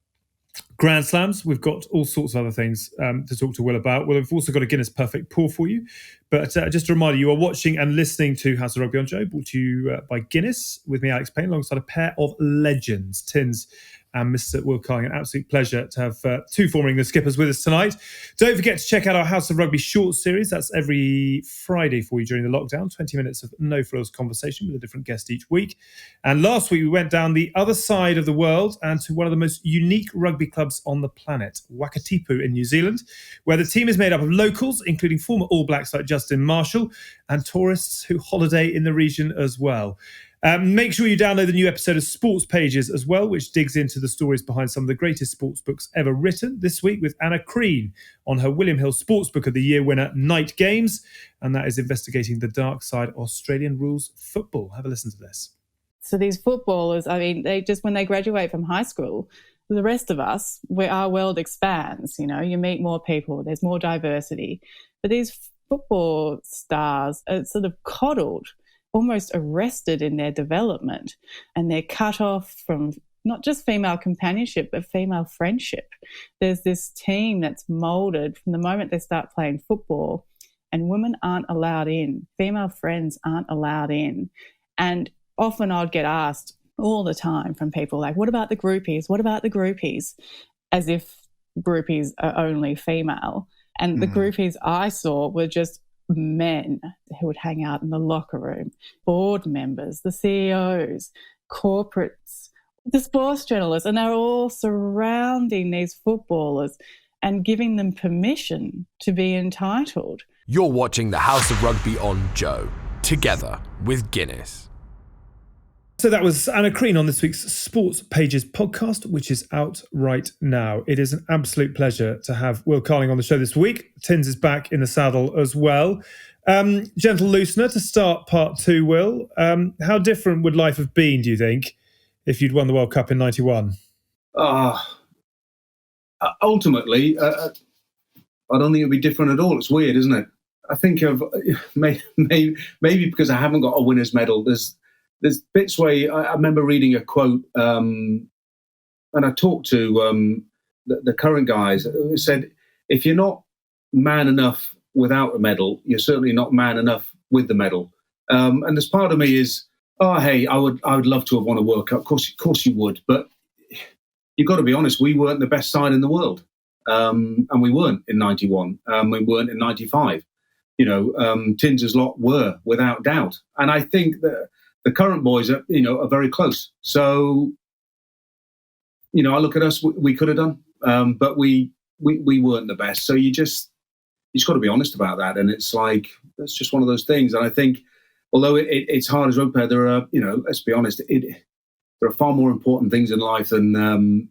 Grand Slams. We've got all sorts of other things to talk to Will about. We've also got a Guinness Perfect Pour for you. But just a reminder, you are watching and listening to House of Rugby on Joe, brought to you by Guinness, with me, Alex Payne, alongside a pair of legends, Tins and Mr. Will Carling. An absolute pleasure to have 2 former England skippers with us tonight. Don't forget to check out our House of Rugby short series. That's every Friday for you during the lockdown. 20 minutes of no-frills conversation with a different guest each week. And last week we went down the other side of the world and to one of the most unique rugby clubs on the planet, Wakatipu in New Zealand, where the team is made up of locals, including former All Blacks like Justin Marshall, and tourists who holiday in the region as well. Make sure you download the new episode of Sports Pages as well, which digs into the stories behind some of the greatest sports books ever written. This week with Anna Crean on her William Hill Sportsbook of the Year winner, Night Games. And that is investigating the dark side of Australian rules football. Have a listen to this. So these footballers, I mean, when they graduate from high school, the rest of us, our world expands. You meet more people, there's more diversity. But these football stars are sort of coddled, almost arrested in their development, and they're cut off from not just female companionship, but female friendship. There's this team that's moulded from the moment they start playing football, and women aren't allowed in. Female friends aren't allowed in. And often I'd get asked all the time from people like, what about the groupies? What about the groupies? As if groupies are only female. And the groupies I saw were just men who would hang out in the locker room, board members, the CEOs, corporates, the sports journalists, and they're all surrounding these footballers and giving them permission to be entitled. You're watching the House of Rugby on Joe, together with Guinness. So that was Anna Crean on this week's Sports Pages podcast, which is out right now. It is an absolute pleasure to have Will Carling on the show this week. Tins is back in the saddle as well. Gentle loosener to start part 2, Will. How different would life have been, do you think, if you'd won the World Cup in 91? Ultimately, I don't think it would be different at all. It's weird, isn't it? I think of maybe because I haven't got a winner's medal. There's bits where I remember reading a quote, and I talked to the current guys who said, if you're not man enough without a medal, you're certainly not man enough with the medal. And this part of me is, hey, I would love to have won a World Cup. Of course you would. But you've got to be honest, we weren't the best side in the world. And we weren't in 91. We weren't in 95. Tins's lot were, without doubt. And I think that the current boys are very close. So, I look at us, we could have done, but we weren't the best. So you just got to be honest about that. And it's like, that's just one of those things. And I think, although it's hard as rugby player, there are, let's be honest, there are far more important things in life than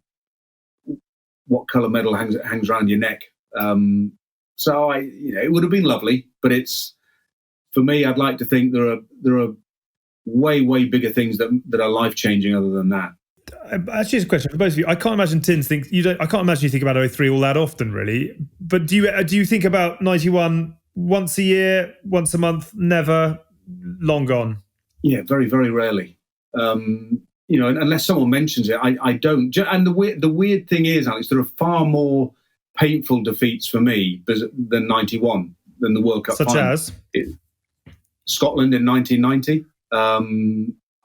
what colour medal hangs around your neck. So it would have been lovely, but for me, I'd like to think there are way, way bigger things that are life changing other than that. Actually, it's a question for both of you. I can't imagine Tins think I can't imagine you think about 03 all that often, really. But do you think about 91 once a year, once a month, never, long gone? Yeah, very, very rarely. Unless someone mentions it, I don't. And the weird thing is, Alex, there are far more painful defeats for me than 91, than the World Cup. Such as? Scotland in 1990.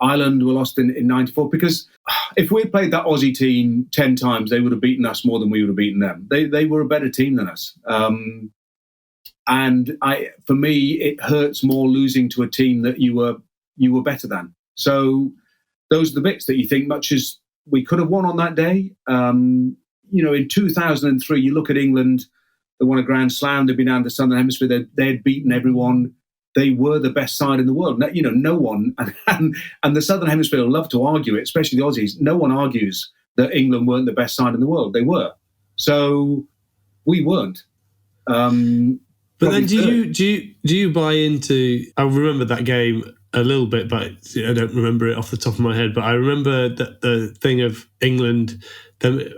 Ireland were lost in 94, because if we had played that Aussie team 10 times, they would have beaten us more than we would have beaten them. They were a better team than us. And for me, it hurts more losing to a team that you were better than. So those are the bits that you think, much as we could have won on that day. In 2003, you look at England, they won a Grand Slam, they'd been down the Southern Hemisphere, they had beaten everyone. They were the best side in the world. No one, and the Southern Hemisphere love to argue it, especially the Aussies. No one argues that England weren't the best side in the world. They were. So we weren't. But then do you buy into? I remember that game a little bit, but I don't remember it off the top of my head. But I remember that the thing of England,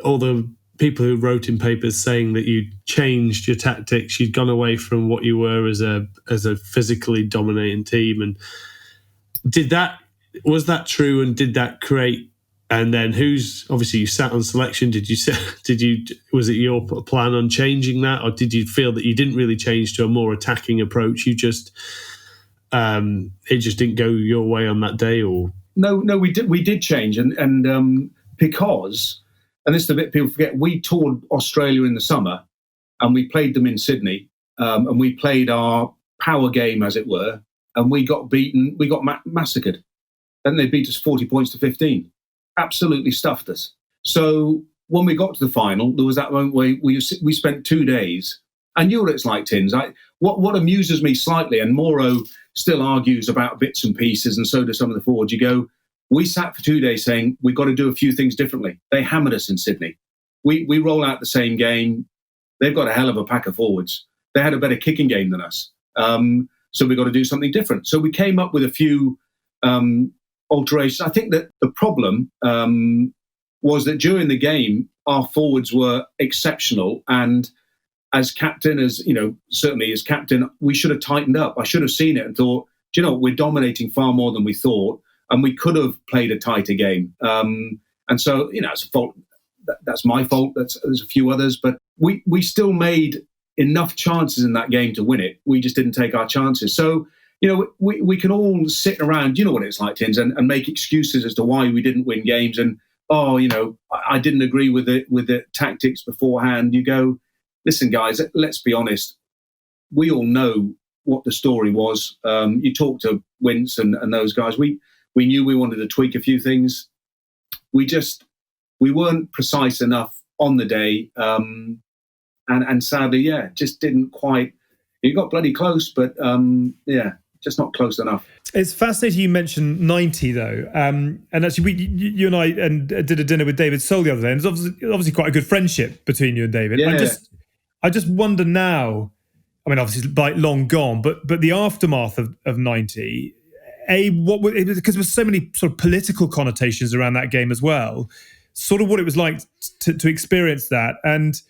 all the people who wrote in papers saying that you changed your tactics, you'd gone away from what you were as a physically dominating team. And was that true? And did that create? And then obviously you sat on selection. Was it your plan on changing that, or did you feel that you didn't really change to a more attacking approach? You just it just didn't go your way on that day, or no, we did change, and because. And this is the bit people forget. We toured Australia in the summer, and we played them in Sydney, and we played our power game, as it were, and we got beaten. We got massacred. Then they beat us 40 points to 15. Absolutely stuffed us. So when we got to the final, there was that moment where we spent 2 days, and you know what it's like, Tins. What amuses me slightly, and Moro still argues about bits and pieces, and so do some of the forwards. You go, we sat for 2 days saying we've got to do a few things differently. They hammered us in Sydney. We roll out the same game. They've got a hell of a pack of forwards. They had a better kicking game than us. So we've got to do something different. So we came up with a few alterations. I think that the problem was that during the game, our forwards were exceptional. And as captain, certainly as captain, we should have tightened up. I should have seen it and thought, do you know what? We're dominating far more than we thought. And we could have played a tighter game. And so, it's a fault. That's my fault. There's a few others. But we still made enough chances in that game to win it. We just didn't take our chances. So, we can all sit around, you know what it's like, Tins, and make excuses as to why we didn't win games. And, I didn't agree with the tactics beforehand. You go, listen, guys, let's be honest. We all know what the story was. You talk to Wince and those guys. We knew we wanted to tweak a few things. We weren't precise enough on the day. And sadly, just didn't quite. It got bloody close, but just not close enough. It's fascinating you mentioned 90 though. And actually, you and I did a dinner with David Soul the other day, and there's obviously quite a good friendship between you and David. Yeah. I just wonder now, I mean, obviously like long gone, but the aftermath of 90, because there were so many sort of political connotations around that game as well, sort of what it was like to experience that, and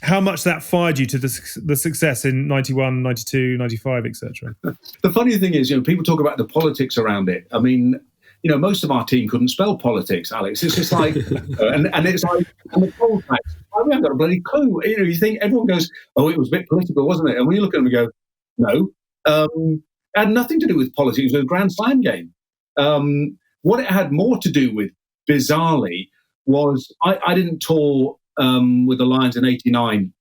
how much that fired you to the success in 91, 92, 95, etc. The funny thing is, people talk about the politics around it. I mean, most of our team couldn't spell politics, Alex. It's just like, and it's like, and the poll tax, we haven't got a bloody clue. You think everyone goes, oh, it was a bit political, wasn't it? And when you look at them and go, no. It had nothing to do with politics. It was a Grand Slam game. What it had more to do with, bizarrely, was I didn't tour with the Lions in '89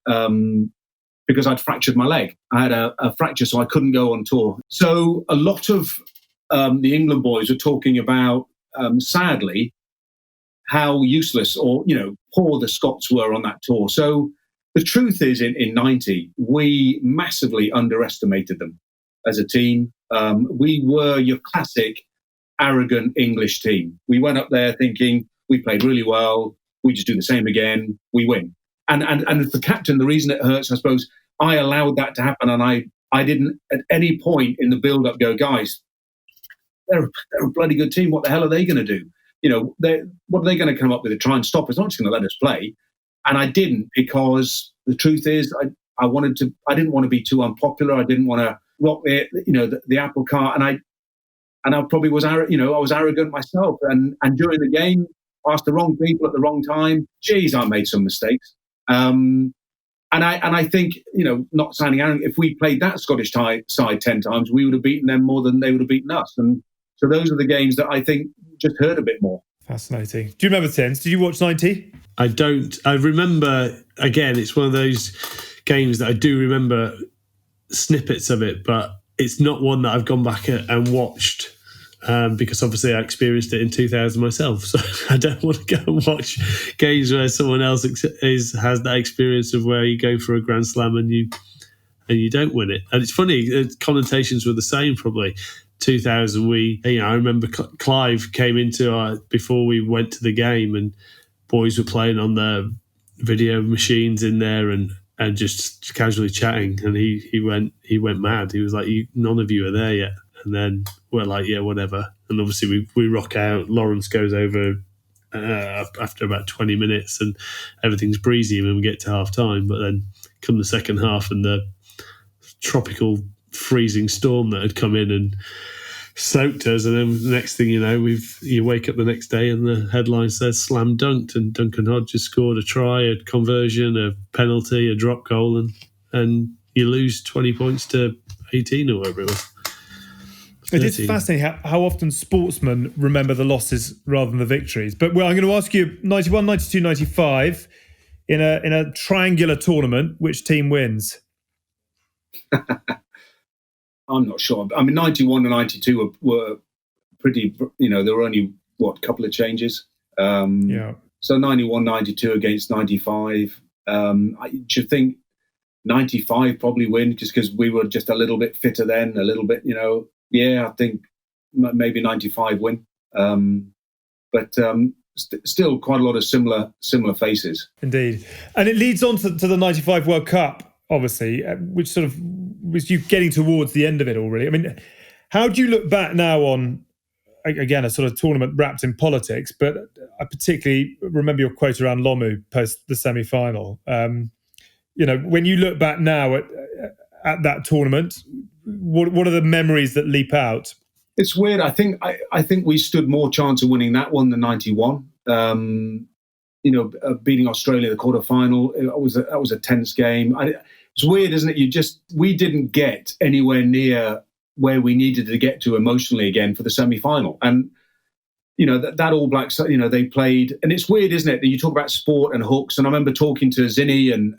because I'd fractured my leg. I had a fracture, so I couldn't go on tour. So a lot of the England boys were talking about, sadly, how useless or, poor the Scots were on that tour. So the truth is, in 90, we massively underestimated them as a team. We were your classic arrogant English team. We went up there thinking we played really well. We just do the same again. We win. And as the captain, the reason it hurts, I suppose, I allowed that to happen, and I didn't at any point in the build-up go, guys, they're a bloody good team. What the hell are they going to do? What are they going to come up with to try and stop us? They're not just going to let us play. And I didn't, because the truth is, I didn't want to be too unpopular. I didn't want to rock the apple cart. And I probably was, I was arrogant myself. And during the game, asked the wrong people at the wrong time. Geez, I made some mistakes. And I think, not sounding arrogant, if we played that Scottish side 10 times, we would have beaten them more than they would have beaten us. And so those are the games that I think just hurt a bit more. Fascinating. Do you remember Tins? Did you watch 90? I don't. I remember, again, it's one of those games that I do remember snippets of it, but it's not one that I've gone back and watched because obviously I experienced it in 2000 myself. So I don't want to go and watch games where someone else has that experience of where you go for a Grand Slam and you don't win it. And it's funny, the connotations were the same probably. 2000, I remember Clive came into before we went to the game, and boys were playing on the video machines in there and just casually chatting, and he went mad. He was like, none of you are there yet. And then we're like, yeah, whatever. And obviously we rock out. Lawrence goes over after about 20 minutes and everything's breezy when we get to half time. But then come the second half and the tropical freezing storm that had come in and soaked us, and then the next thing you know, you wake up the next day and the headline says slam dunked, and Duncan Hodges scored a try, a conversion, a penalty, a drop goal, and you lose 20 points to 18 or whatever it was. 13. It is fascinating how often sportsmen remember the losses rather than the victories. But I'm going to ask you, 91, 92, 95, in a triangular tournament, which team wins? I'm not sure. I mean, 91 and 92 were pretty, there were only, a couple of changes. Yeah. So 91, 92 against 95. I should think 95 probably win, just because we were just a little bit fitter then, a little bit, I think maybe 95 win. But still quite a lot of similar faces. Indeed. And it leads on to the 95 World Cup, obviously, which sort of was you getting towards the end of it already. I mean, how do you look back now on, again, a sort of tournament wrapped in politics, but I particularly remember your quote around Lomu post the semi-final. When you look back now at that tournament, what are the memories that leap out? It's weird. I think we stood more chance of winning that one than 91. Beating Australia in the quarterfinal, that was a tense game. It's weird, isn't it? We didn't get anywhere near where we needed to get to emotionally again for the semi-final. And, that All Blacks, they played, and it's weird, isn't it? That you talk about sport and hooks. And I remember talking to Zinni and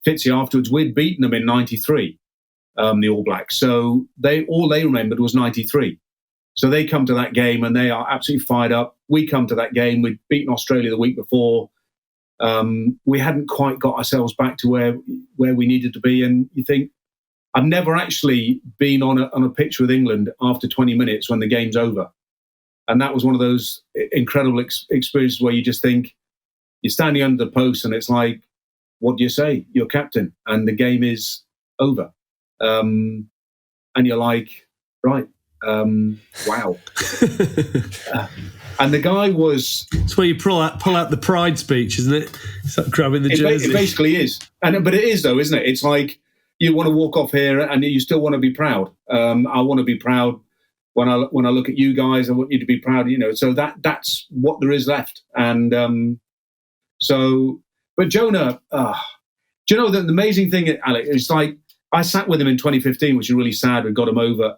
Fitzy afterwards. We'd beaten them in 93, the All Blacks. So all they remembered was 93. So they come to that game and they are absolutely fired up. We come to that game. We'd beaten Australia the week before. We hadn't quite got ourselves back to where we needed to be. And you think, I've never actually been on a pitch with England after 20 minutes when the game's over. And that was one of those incredible experiences where you just think, you're standing under the post and it's like, what do you say? You're captain and the game is over. And you're like, right. Wow. And the guy was... It's where you pull out the pride speech, isn't it? It's like grabbing the jersey. It basically is. But it is, though, isn't it? It's like you want to walk off here and you still want to be proud. I want to be proud when I look at you guys. I want you to be proud, So that's what there is left. And but Jonah, the amazing thing, Alec, is like I sat with him in 2015, which is really sad. We got him over.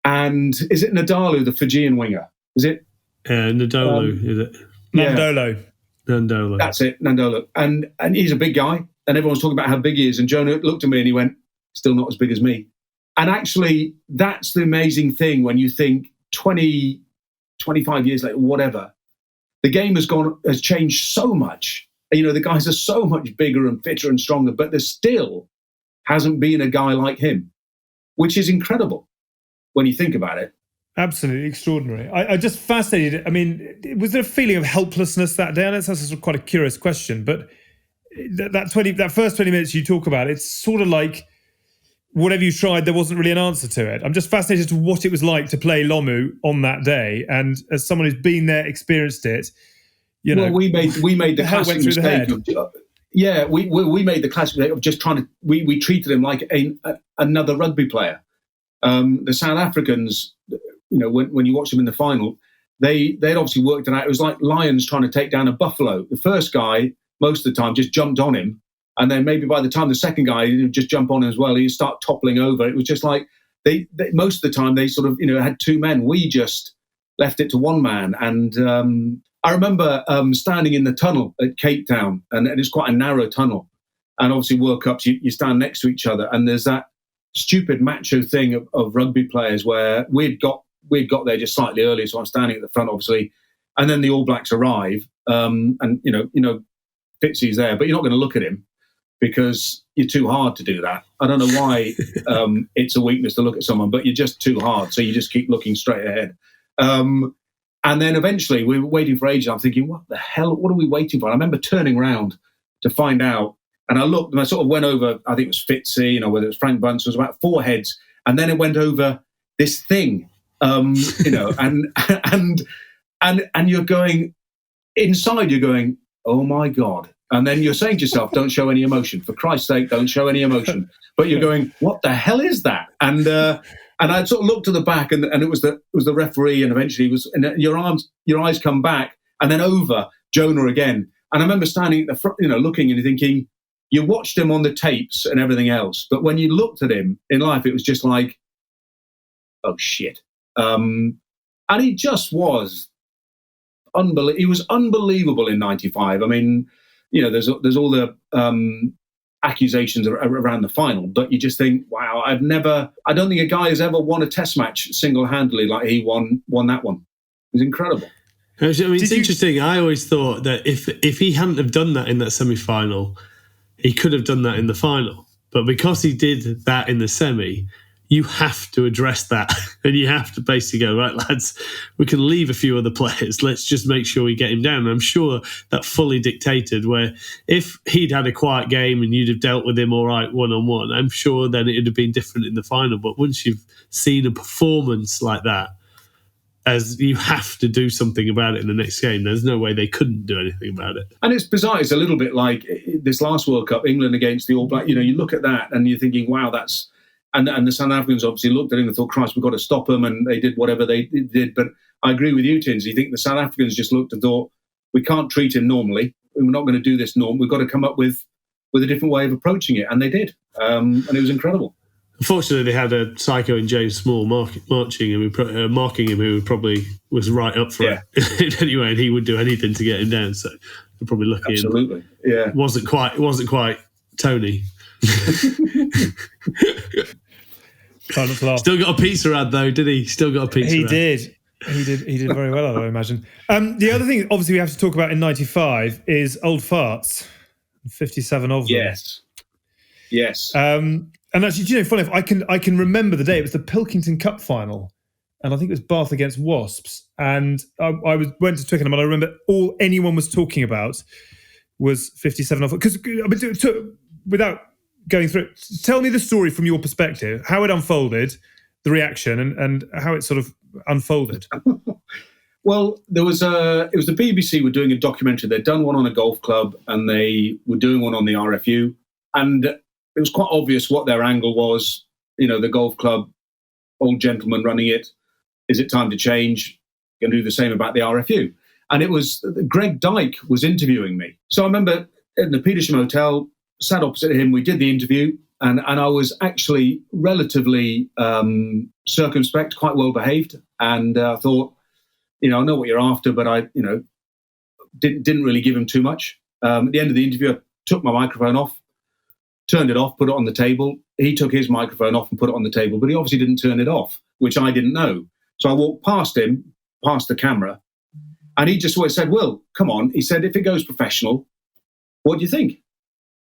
And is it Nadalu, the Fijian winger? Is it? Nadolo, is it? Nandolo. Nandolo. That's it, Nandolo. And he's a big guy. and everyone's talking about how big he is. And Jonah looked at me and he went, still not as big as me. And actually, that's the amazing thing when you think 20, 25 years later, whatever, the game has changed so much. You know, the guys are so much bigger and fitter and stronger, but there still hasn't been a guy like him, which is incredible when you think about it. Absolutely extraordinary. I just fascinated. I mean, was there a feeling of helplessness that day? And that's quite a curious question, but that first 20 minutes you talk about, it's sort of like whatever you tried, there wasn't really an answer to it. I'm just fascinated to what it was like to play Lomu on that day. And as someone who's been there, experienced it, you know, we made the classic mistake. We made the classic mistake of just trying to. We treated him like another rugby player. The South Africans, you know, when you watch them in the final, they'd obviously worked it out. It was like lions trying to take down a buffalo. The first guy, most of the time, just jumped on him. And then maybe by the time the second guy would just jump on as well, he'd start toppling over. It was just like they most of the time they sort of, you know, had two men. We just left it to one man. And I remember standing in the tunnel at Cape Town, and it's quite a narrow tunnel. And obviously World Cups, you stand next to each other, and there's that stupid macho thing of rugby players where we'd got there just slightly early, so I'm standing at the front, obviously, and then the All Blacks arrive, and you know, Fitzy's there, but you're not going to look at him because you're too hard to do that. I don't know why it's a weakness to look at someone, but you're just too hard, so you just keep looking straight ahead. And then eventually we were waiting for ages. I'm thinking, what the hell? What are we waiting for? And I remember turning around to find out, and I looked and I sort of went over. I think it was Fitzy, you know, whether it was Frank Bunce. It was about four heads, and then it went over this thing, you know, and you're going inside. You're going, oh my God. And then you're saying to yourself, don't show any emotion. For Christ's sake, don't show any emotion. But you're going, what the hell is that? And I sort of looked to the back, and it was the referee, and eventually your eyes come back, and then over Jonah again. And I remember standing at the front, you know, looking and thinking, you watched him on the tapes and everything else, but when you looked at him in life, it was just like, oh shit. And he just was unbelievable. He was unbelievable in '95. I mean, you know, there's all the accusations around the final, but you just think, wow, I don't think a guy has ever won a test match single-handedly like he won that one. It was incredible. I mean, it's interesting. I always thought that if he hadn't have done that in that semi-final, he could have done that in the final. But because he did that in the semi, you have to address that. And you have to basically go, right, lads, we can leave a few other players. Let's just make sure we get him down. And I'm sure that fully dictated where if he'd had a quiet game and you'd have dealt with him all right one-on-one, I'm sure then it'd have been different in the final. But once you've seen a performance like that, as you have to do something about it in the next game. There's no way they couldn't do anything about it. And it's bizarre. It's a little bit like this last World Cup, England against the All Blacks. You know, you look at that and you're thinking, wow, that's... And the South Africans obviously looked at him and thought, Christ, we've got to stop them. And they did whatever they did. But I agree with you, Tins. You think the South Africans just looked and thought, we can't treat him normally. We're not going to do this norm. We've got to come up with a different way of approaching it. And they did. And it was incredible. Unfortunately, they had a psycho in James Small marking him, who probably was right up for it anyway, and he would do anything to get him down. So they're probably lucky. Absolutely, yeah. Wasn't quite Tony. Still got a pizza ad though, did he? Still got a pizza ad. He did very well, I imagine. The other thing, obviously, we have to talk about in '95 is old farts. 57 of them. Yes. And actually, do you know, funny enough, I can remember the day. It was the Pilkington Cup final, and I think it was Bath against Wasps. And I went to Twickenham, and I remember all anyone was talking about was 57 off. Because without going through it, tell me the story from your perspective, how it unfolded, the reaction, and how it sort of unfolded. Well, it was the BBC were doing a documentary. They'd done one on a golf club, and they were doing one on the RFU, and it was quite obvious what their angle was. You know, the golf club, old gentleman running it. Is it time to change? Going to do the same about the RFU. And it was Greg Dyke was interviewing me. So I remember in the Petersham Hotel, sat opposite him. We did the interview, and I was actually relatively circumspect, quite well behaved. And I thought, you know, I know what you're after, but I, you know, didn't really give him too much. At the end of the interview, I took my microphone off. turned it off, put it on the table. He took his microphone off and put it on the table, but he obviously didn't turn it off, which I didn't know. So I walked past him, past the camera, and he just always said, Will, come on. He said, if it goes professional, what do you think?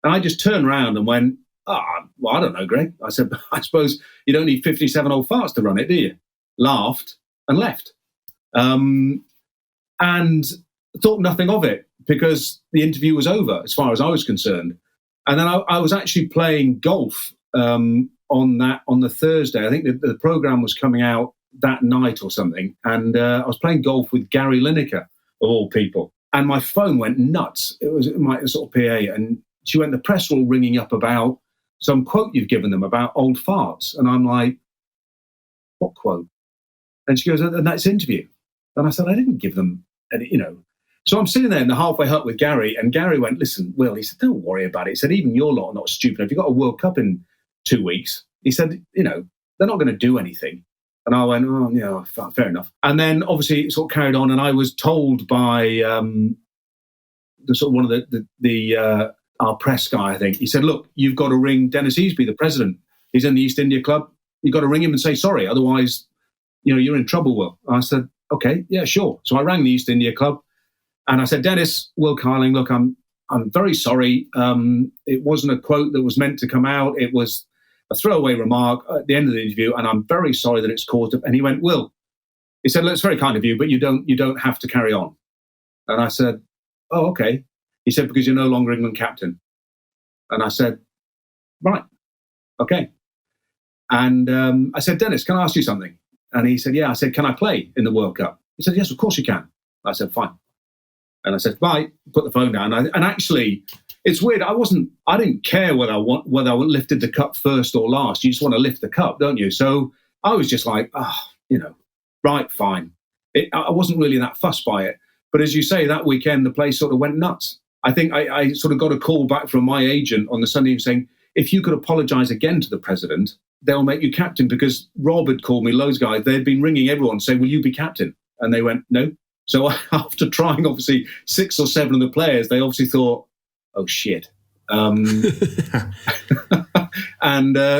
And I just turned around and went, well, I don't know, Greg. I said, I suppose you don't need 57 old farts to run it, do you? Laughed and left. And thought nothing of it because the interview was over as far as I was concerned. And then I was actually playing golf on the Thursday. I think the program was coming out that night or something. And I was playing golf with Gary Lineker, of all people. And my phone went nuts. It was my sort of PA. And she went, the press were all ringing up about some quote you've given them about old farts. And I'm like, what quote? And she goes, and that's interview. And I said, I didn't give them any, So I'm sitting there in the halfway hut with Gary, and Gary went, listen, Will, he said, don't worry about it. He said, even your lot are not stupid. If you've got a World Cup in 2 weeks, he said, they're not going to do anything. And I went, oh, yeah, fair enough. And then obviously it sort of carried on, and I was told by one of our press guy, I think, he said, look, you've got to ring Dennis Easby, the president. He's in the East India Club. You've got to ring him and say sorry. Otherwise, you're in trouble, Will. I said, okay, yeah, sure. So I rang the East India Club and I said, Dennis, Will Carling, look, I'm very sorry. It wasn't a quote that was meant to come out. It was a throwaway remark at the end of the interview, and I'm very sorry that it's caused up. And he went, Will, he said, look, it's very kind of you, but you don't have to carry on. And I said, oh, okay. He said, because you're no longer England captain. And I said, right, okay. And I said, Dennis, can I ask you something? And he said, yeah. I said, can I play in the World Cup? He said, yes, of course you can. I said, fine. And I said, bye, put the phone down. And actually, it's weird. I didn't care whether I lifted the cup first or last. You just want to lift the cup, don't you? So I was just like, right, fine. I wasn't really that fussed by it. But as you say, that weekend, the place sort of went nuts. I think I sort of got a call back from my agent on the Sunday saying, if you could apologise again to the president, they'll make you captain, because Rob had called me, loads of guys. They'd been ringing everyone saying, will you be captain? And they went, no. So after trying, obviously, 6 or 7 of the players, they obviously thought, oh, shit. And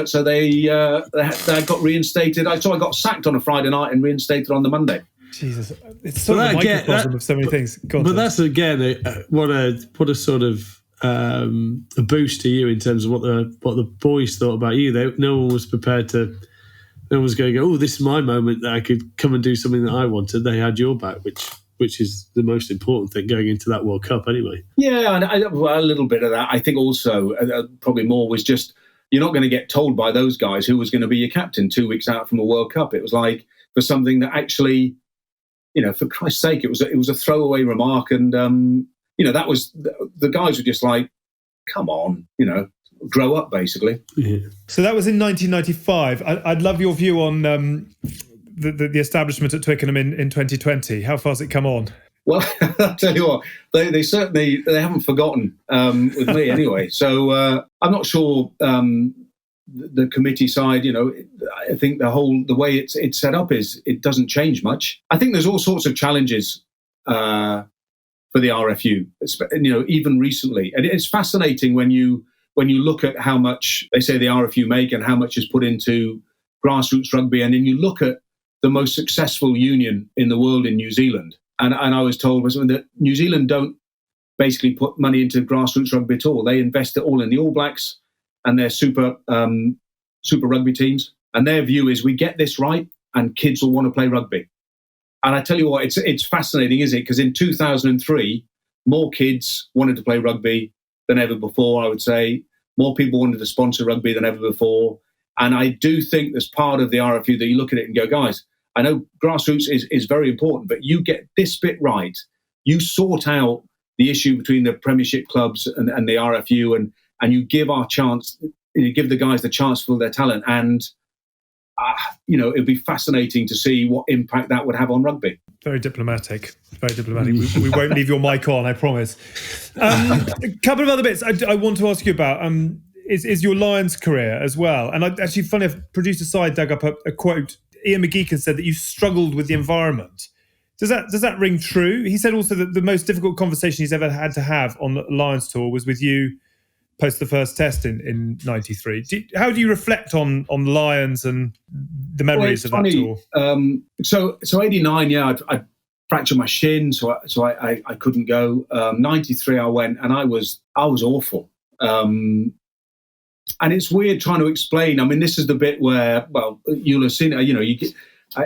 so they got reinstated. So I got sacked on a Friday night and reinstated on the Monday. Jesus, it's sort of a microcosm of so many things. But that's again what a sort of a boost to you in terms of what the boys thought about you. No one was prepared to. No one was going to go, oh, this is my moment that I could come and do something that I wanted. They had your back, which is the most important thing going into that World Cup anyway. Yeah, and a little bit of that. I think also probably more was just, you're not going to get told by those guys who was going to be your captain 2 weeks out from a World Cup. It was like for something that actually, for Christ's sake, it was a throwaway remark. And, that was, the guys were just like, come on, grow up, basically. Yeah. So that was in 1995. I'd love your view on the establishment at Twickenham in 2020. How far has it come on? Well, I'll tell you what, they certainly haven't forgotten with me anyway. So I'm not sure the committee side, I think the way it's set up is it doesn't change much. I think there's all sorts of challenges for the RFU, even recently. And it's fascinating when you look at how much they say the RFU make and how much is put into grassroots rugby, and then you look at the most successful union in the world in New Zealand. And I was told that New Zealand don't basically put money into grassroots rugby at all. They invest it all in the All Blacks and their super rugby teams. And their view is, we get this right and kids will want to play rugby. And I tell you what, it's fascinating, isn't it? Because in 2003, more kids wanted to play rugby than ever before, I would say. More people wanted to sponsor rugby than ever before. And I do think there's part of the RFU that you look at it and go, guys, I know grassroots is very important, but you get this bit right. You sort out the issue between the Premiership clubs and the RFU, and you give you give the guys the chance for their talent. And, it'd be fascinating to see what impact that would have on rugby. Very diplomatic. Very diplomatic. We won't leave your mic on, I promise. A couple of other bits I want to ask you about is your Lions career as well. And actually, funny enough, producer Side dug up a quote. Ian McGeechan said that you struggled with the environment. Does that ring true? He said also that the most difficult conversation he's ever had to have on the Lions tour was with you post the first test in 93. How do you reflect on the Lions and the memories of that tour? So 89, I fractured my shin, so I couldn't go. 93, I went, and I was awful. And it's weird trying to explain. I mean, this is the bit where, well, you'll have seen it.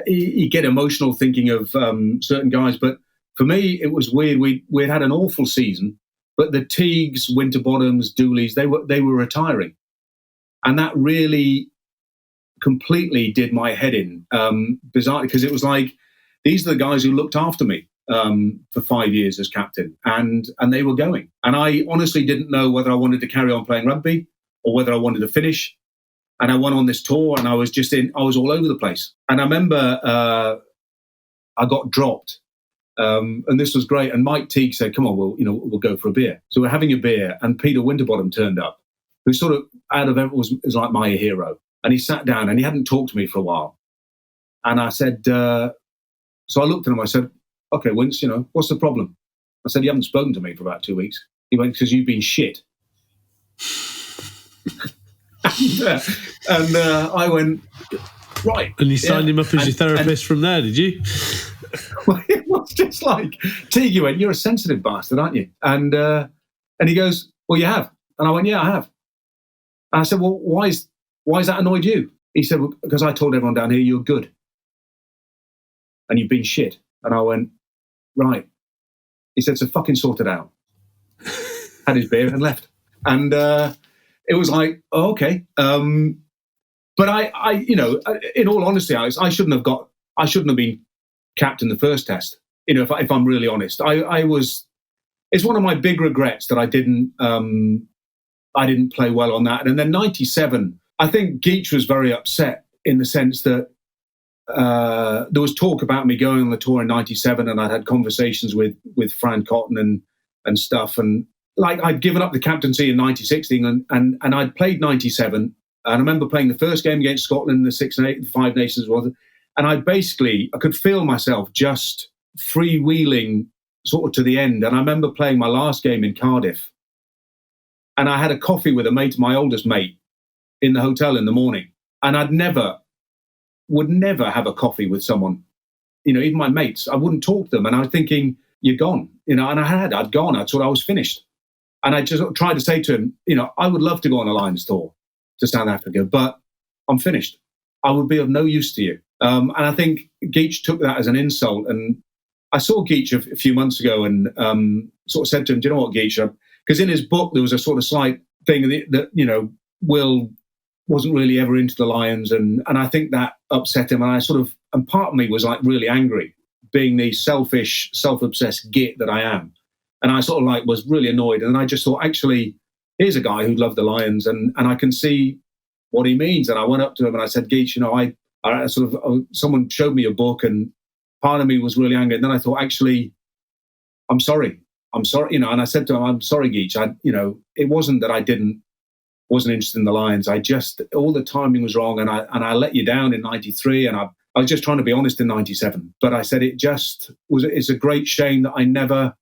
You get emotional thinking of certain guys, but for me, it was weird. We'd had an awful season, but the Teagues, Winterbottoms, Dooleys, they were retiring, and that really completely did my head in, bizarrely, because it was like, these are the guys who looked after me for 5 years as captain, and they were going, and I honestly didn't know whether I wanted to carry on playing rugby or whether I wanted to finish. And I went on this tour, and I was all over the place. And I remember I got dropped. And this was great. And Mike Teague said, "Come on, we'll go for a beer." So we're having a beer, and Peter Winterbottom turned up, who sort of out of everyone was like my hero. And he sat down, and he hadn't talked to me for a while. And I said, so I looked at him. I said, "Okay, Wince, what's the problem?" I said, "You haven't spoken to me for about 2 weeks." He went, "Because you've been shit." and I went, right. And you signed him up as your therapist from there, did you? Well, it was just like, Teague, went, "You're a sensitive bastard, aren't you?" And he goes, "Well, you have." And I went, "Yeah, I have." And I said, "Well, why is that annoyed you?" He said, "Well, because I told everyone down here you're good. And you've been shit." And I went, "Right." He said, "So fucking sort it out." Had his beer and left. And it was like, oh, okay. But I, in all honesty, Alex, I shouldn't have been captain the first test. If I'm really honest, it's one of my big regrets that I didn't play well on that. And then 97, I think Geach was very upset in the sense that there was talk about me going on the tour in 97, and I'd had conversations with Fran Cotton and stuff. And like, I'd given up the captaincy in 96 and I'd played 97. And I remember playing the first game against Scotland in the Five Nations was, and I could feel myself just freewheeling sort of to the end. And I remember playing my last game in Cardiff, and I had a coffee with a mate, my oldest mate, in the hotel in the morning. And would never have a coffee with someone, even my mates. I wouldn't talk to them. And I was thinking, "You're gone," and I'd gone. I thought I was finished. And I just tried to say to him, I would love to go on a Lions tour to South Africa, but I'm finished. I would be of no use to you. And I think Geach took that as an insult. And I saw Geach a few months ago and sort of said to him, "Do you know what, Geach?" Because in his book, there was a sort of slight thing that Will wasn't really ever into the Lions. And I think that upset him. And part of me was like really angry, being the selfish, self-obsessed git that I am. And I sort of was really annoyed. And I just thought, actually, here's a guy who loved the Lions, and I can see what he means. And I went up to him and I said, "Geach, someone showed me a book, and part of me was really angry. And then I thought, actually, I'm sorry. And I said to him, "I'm sorry, Geach. It wasn't that I wasn't interested in the Lions. All the timing was wrong, and I let you down in 93, and I was just trying to be honest in 97. But I said it's a great shame that I never,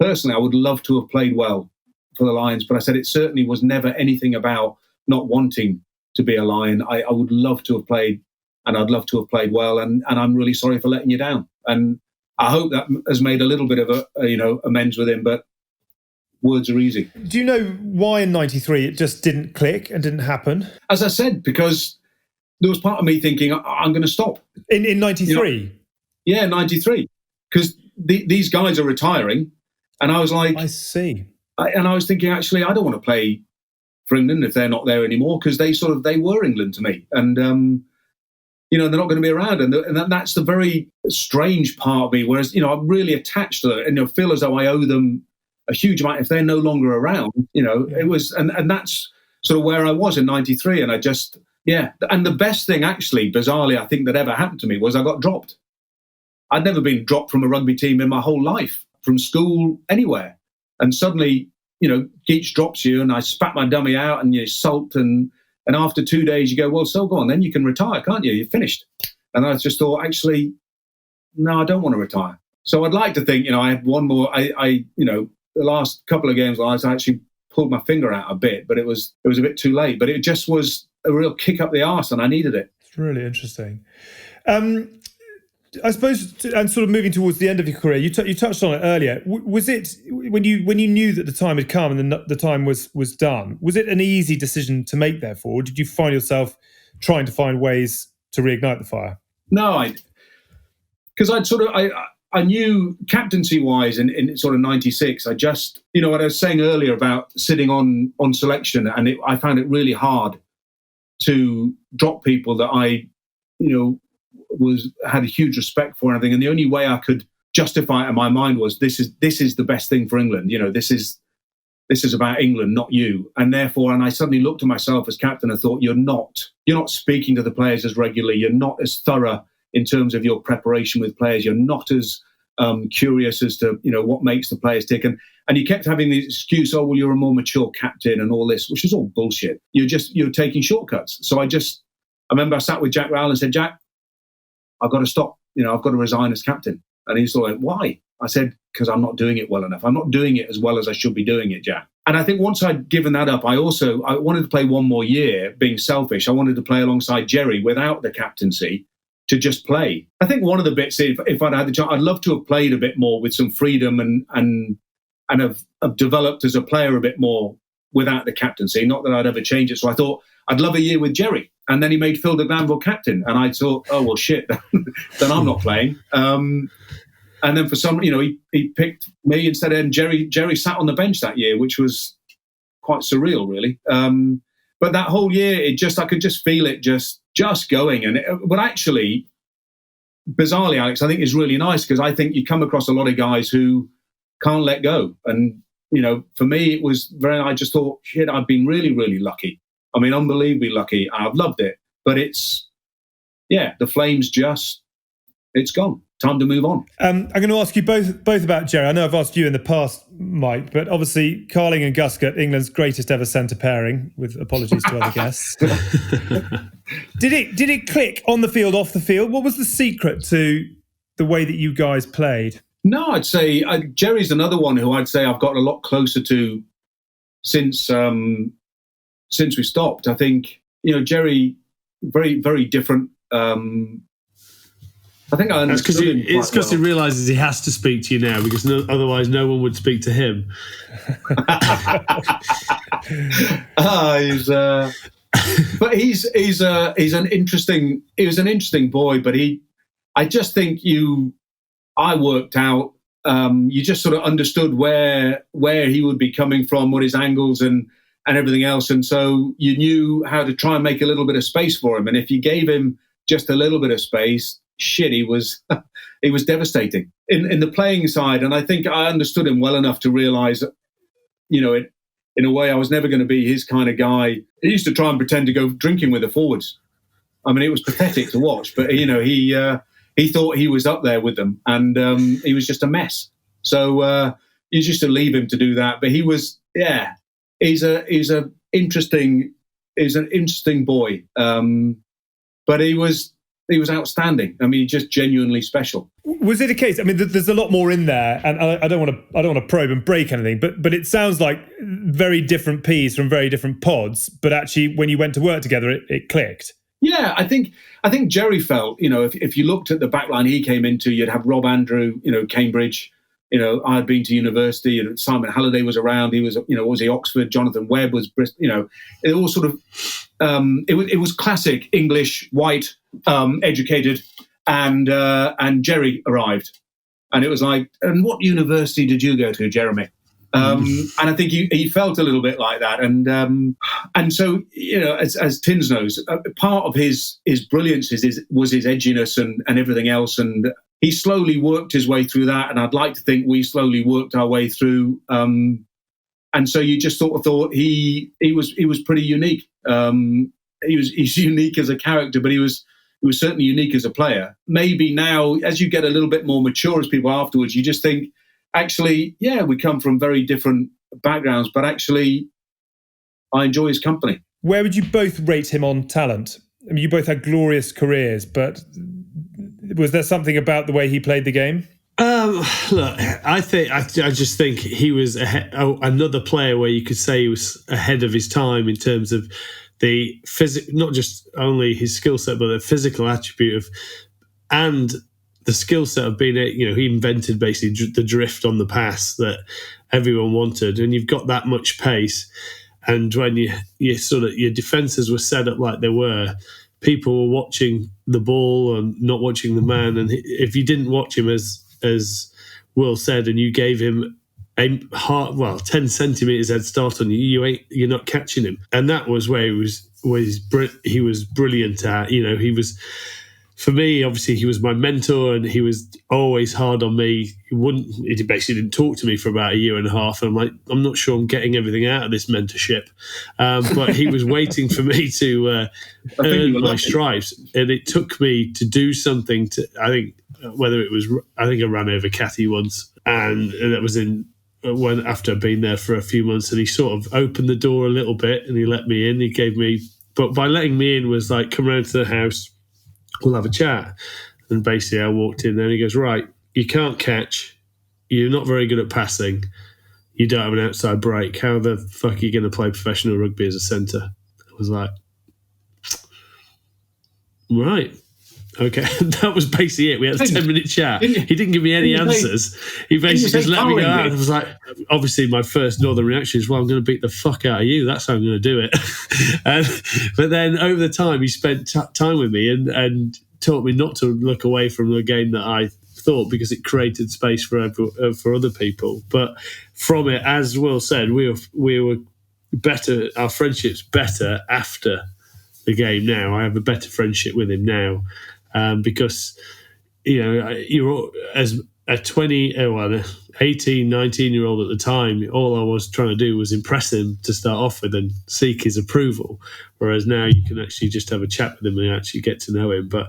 personally, I would love to have played well for the Lions, but I said it certainly was never anything about not wanting to be a Lion. I would love to have played, and I'd love to have played well, and I'm really sorry for letting you down." And I hope that has made a little bit of amends with him, but words are easy. Do you know why in 93 it just didn't click and didn't happen? As I said, because there was part of me thinking, I'm going to stop. In 93? Yeah, 93. Because these guys are retiring. And I was like... I see. And I was thinking, actually, I don't want to play for England if they're not there anymore, because they were England to me. And, they're not going to be around. And that's the very strange part of me, whereas, I'm really attached to them and feel as though I owe them a huge amount if they're no longer around. It was, and that's sort of where I was in 93. And I just, and the best thing actually, bizarrely, I think that ever happened to me was I got dropped. I'd never been dropped from a rugby team in my whole life, from school, anywhere. And suddenly, Geach drops you, and I spat my dummy out, and you sulked, and after 2 days you go, well, so go on, then you can retire, can't you? You're finished. And I just thought, actually, no, I don't want to retire. So I'd like to think, I had one more, the last couple of games I actually pulled my finger out a bit, but it was a bit too late. But it just was a real kick up the arse, and I needed it. It's really interesting. I suppose, and sort of moving towards the end of your career, you touched on it earlier. Was it when you knew that the time had come and the time was done? Was it an easy decision to make, therefore, or did you find yourself trying to find ways to reignite the fire? No, because I knew captaincy wise in sort of 96. I just, what I was saying earlier about sitting on selection, and I found it really hard to drop people that I, had a huge respect for and everything. And the only way I could justify it in my mind was this is the best thing for England. This is about England, not you. And therefore, and I suddenly looked at myself as captain and thought, you're not speaking to the players as regularly. You're not as thorough in terms of your preparation with players. You're not as curious as to, what makes the players tick. And you kept having the excuse, oh, well, you're a more mature captain and all this, which is all bullshit. You're taking shortcuts. So I remember I sat with Jack Rowell and said, Jack, I've got to stop. I've got to resign as captain. And he's like, why? I said, because I'm not doing it well enough. I'm not doing it as well as I should be doing it, Jack. And I think once I'd given that up, I wanted to play one more year, being selfish. I wanted to play alongside Jerry without the captaincy to just play. I think one of the bits, if I'd had the chance, I'd love to have played a bit more with some freedom and have developed as a player a bit more without the captaincy. Not that I'd ever change it. So I thought I'd love a year with Jerry. And then he made Phil de Glanville captain. And I thought, oh, well, shit, then I'm not playing. And then for some, he picked me instead of him. Jerry sat on the bench that year, which was quite surreal, really. But that whole year, I could just feel it just going. And but actually, bizarrely, Alex, I think is really nice because I think you come across a lot of guys who can't let go. And, for me, it was I just thought, shit, I've been really, really lucky. I mean, unbelievably lucky. I've loved it. But the flame's it's gone. Time to move on. I'm going to ask you both about Jerry. I know I've asked you in the past, Mike, but obviously Carling and Guscott, England's greatest ever centre pairing, with apologies to other guests. Did it click on the field, off the field? What was the secret to the way that you guys played? No, I'd say Jerry's another one who I'd say I've gotten a lot closer to since we stopped. I think, Jerry, very, very different. I think I understood him. It's because he realises he has to speak to you now because otherwise no one would speak to him. He's an interesting boy. But I just think I worked out. You just sort of understood where he would be coming from, what his angles and everything else, and so you knew how to try and make a little bit of space for him. And if you gave him just a little bit of space, shit, he was devastating in the playing side. And I think I understood him well enough to realise that, in a way, I was never going to be his kind of guy. He used to try and pretend to go drinking with the forwards. I mean, it was pathetic to watch, but he thought he was up there with them, and he was just a mess. So you just to leave him to do that. But he was, he's an interesting boy. But he was outstanding. I mean, just genuinely special. Was it a case? I mean, there's a lot more in there, and I don't want to probe and break anything. But it sounds like very different peas from very different pods. But actually, when you went to work together, it clicked. Yeah, I think Jerry felt, if you looked at the back line he came into, you'd have Rob Andrew, Cambridge. I had been to university, and Simon Halliday was around. He was, was he Oxford? Jonathan Webb was Bristol. It all sort of, it was classic English, white, educated, and Jerry arrived, and it was like, and what university did you go to, Jeremy? And I think he felt a little bit like that, and so as Tins knows, part of his brilliance was his edginess and everything else, and he slowly worked his way through that, and I'd like to think we slowly worked our way through. And so you just sort of thought he was pretty unique. He's unique as a character, but he was certainly unique as a player. Maybe now, as you get a little bit more mature as people afterwards, you just think, actually, yeah, we come from very different backgrounds, but actually, I enjoy his company. Where would you both rate him on talent? I mean, you both had glorious careers, but was there something about the way he played the game? Look, I just think he was another player where you could say he was ahead of his time in terms of the not just only his skill set, but the physical attribute and the skill set of being he invented basically the drift on the pass that everyone wanted, and you've got that much pace, and when you sort of your defenses were set up like they were, people were watching the ball and not watching the man, and if you didn't watch him as Will said, and you gave him 10 centimetres head start on you, you're not catching him. And that was where he was brilliant at. He was, for me, obviously he was my mentor, and he was always hard on me. He basically didn't talk to me for about a year and a half, and I'm like, I'm not sure I'm getting everything out of this mentorship. But he was waiting for me to earn my stripes, and it took me to do something I think I ran over Cathy once, and that was after I'd been there for a few months, and he sort of opened the door a little bit and he let me in. But by letting me in was like, come round to the house, we'll have a chat. And basically I walked in there and he goes, right, you can't catch, you're not very good at passing, you don't have an outside break, how the fuck are you going to play professional rugby as a centre? I was like, right. Okay, that was basically it. We had a 10-minute chat. He didn't give me any answers. He basically just let me go out. I was like, obviously, my first northern reaction is, well, I'm going to beat the fuck out of you. That's how I'm going to do it. But then over the time, he spent time with me and taught me not to look away from the game that I thought, because it created space for other people. But from it, as Will said, we were better. Our friendship's better after the game now. I have a better friendship with him now. Because, you're as a 18, 19-year-old at the time, all I was trying to do was impress him to start off with and seek his approval. Whereas now you can actually just have a chat with him and actually get to know him. But,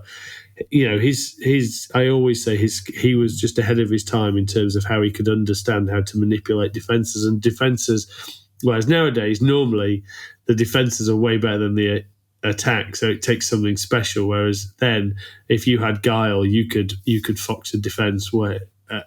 I always say he was just ahead of his time in terms of how he could understand how to manipulate defences. Whereas nowadays, normally the defences are way better than the attack, so it takes something special. Whereas then, if you had guile, you could fox a defence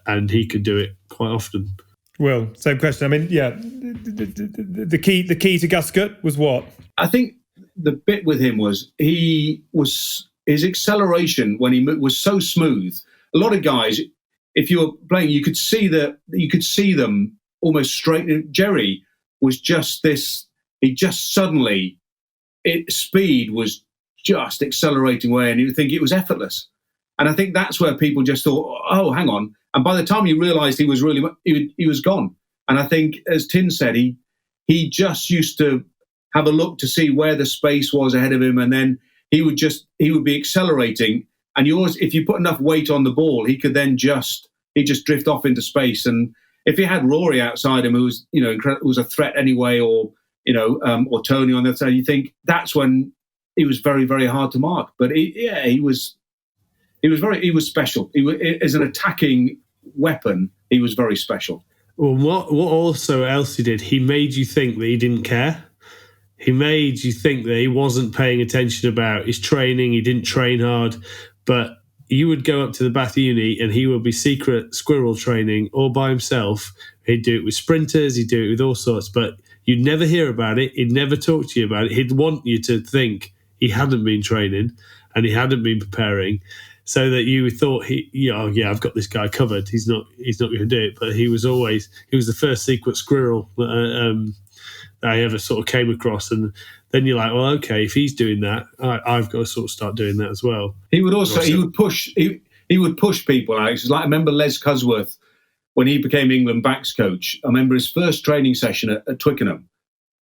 and he could do it quite often. Well, same question. I mean, yeah, the key to Guscott was what? I think the bit with him was his acceleration when he was so smooth. A lot of guys, if you were playing, you could see them almost straight. Jerry was just this. He just suddenly. Speed was just accelerating away, and you would think it was effortless. And I think that's where people just thought, oh, hang on. And by the time you realised he was gone. And I think, as Tin said, he just used to have a look to see where the space was ahead of him, and then he would be accelerating. And if you put enough weight on the ball, he could then just drift off into space. And if he had Rory outside him, who was was a threat anyway, or Tony on the other side, you think that's when he was very, very hard to mark. But he was special. As an attacking weapon, he was very special. Well, what also else he did, he made you think that he didn't care. He made you think that he wasn't paying attention about his training. He didn't train hard, but you would go up to the Bath Uni and he would be secret squirrel training all by himself. He'd do it with sprinters. He'd do it with all sorts, but you'd never hear about it. He'd never talk to you about it. He'd want you to think he hadn't been training and he hadn't been preparing, so that you thought I've got this guy covered. He's not going to do it. But he was the first secret squirrel that I ever sort of came across. And then you're like, well, okay, if he's doing that, I've got to sort of start doing that as well. He would push people, Alex. Like, I remember Les Cusworth, when he became England backs coach. I remember his first training session at Twickenham.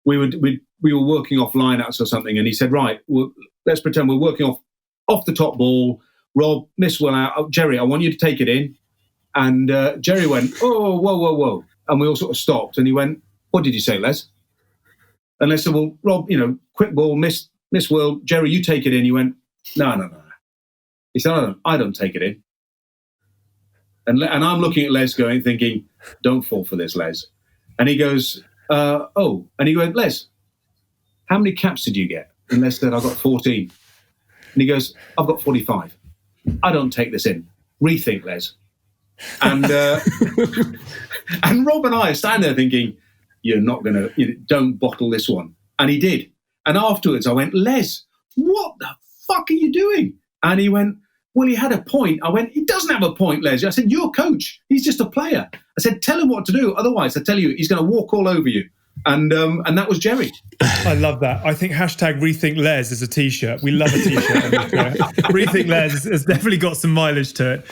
We were working off lineouts or something, and he said, right, let's pretend we're working off the top ball. Rob, miss Will out. Jerry, I want you to take it in. And Jerry went, oh, whoa. And we all sort of stopped. And he went, what did you say, Les? And Les said, well, Rob, quick ball, miss Will. Jerry, you take it in. He went, no. He said, I don't take it in. And I'm looking at Les thinking, don't fall for this, Les. And he goes, oh. And he went, Les, how many caps did you get? And Les said, I got 14. And he goes, I've got 45. I don't take this in. Rethink, Les. And and Rob and I are standing there thinking, you're not going to, don't bottle this one. And he did. And afterwards I went, Les, what the fuck are you doing? And he went, well, he had a point. I went, he doesn't have a point, Les. I said, you're coach. He's just a player. I said, tell him what to do. Otherwise, I tell you, he's going to walk all over you. And that was Jerry. I love that. I think hashtag Rethink Les is a T-shirt. We love a T-shirt. Rethink Les has definitely got some mileage to it.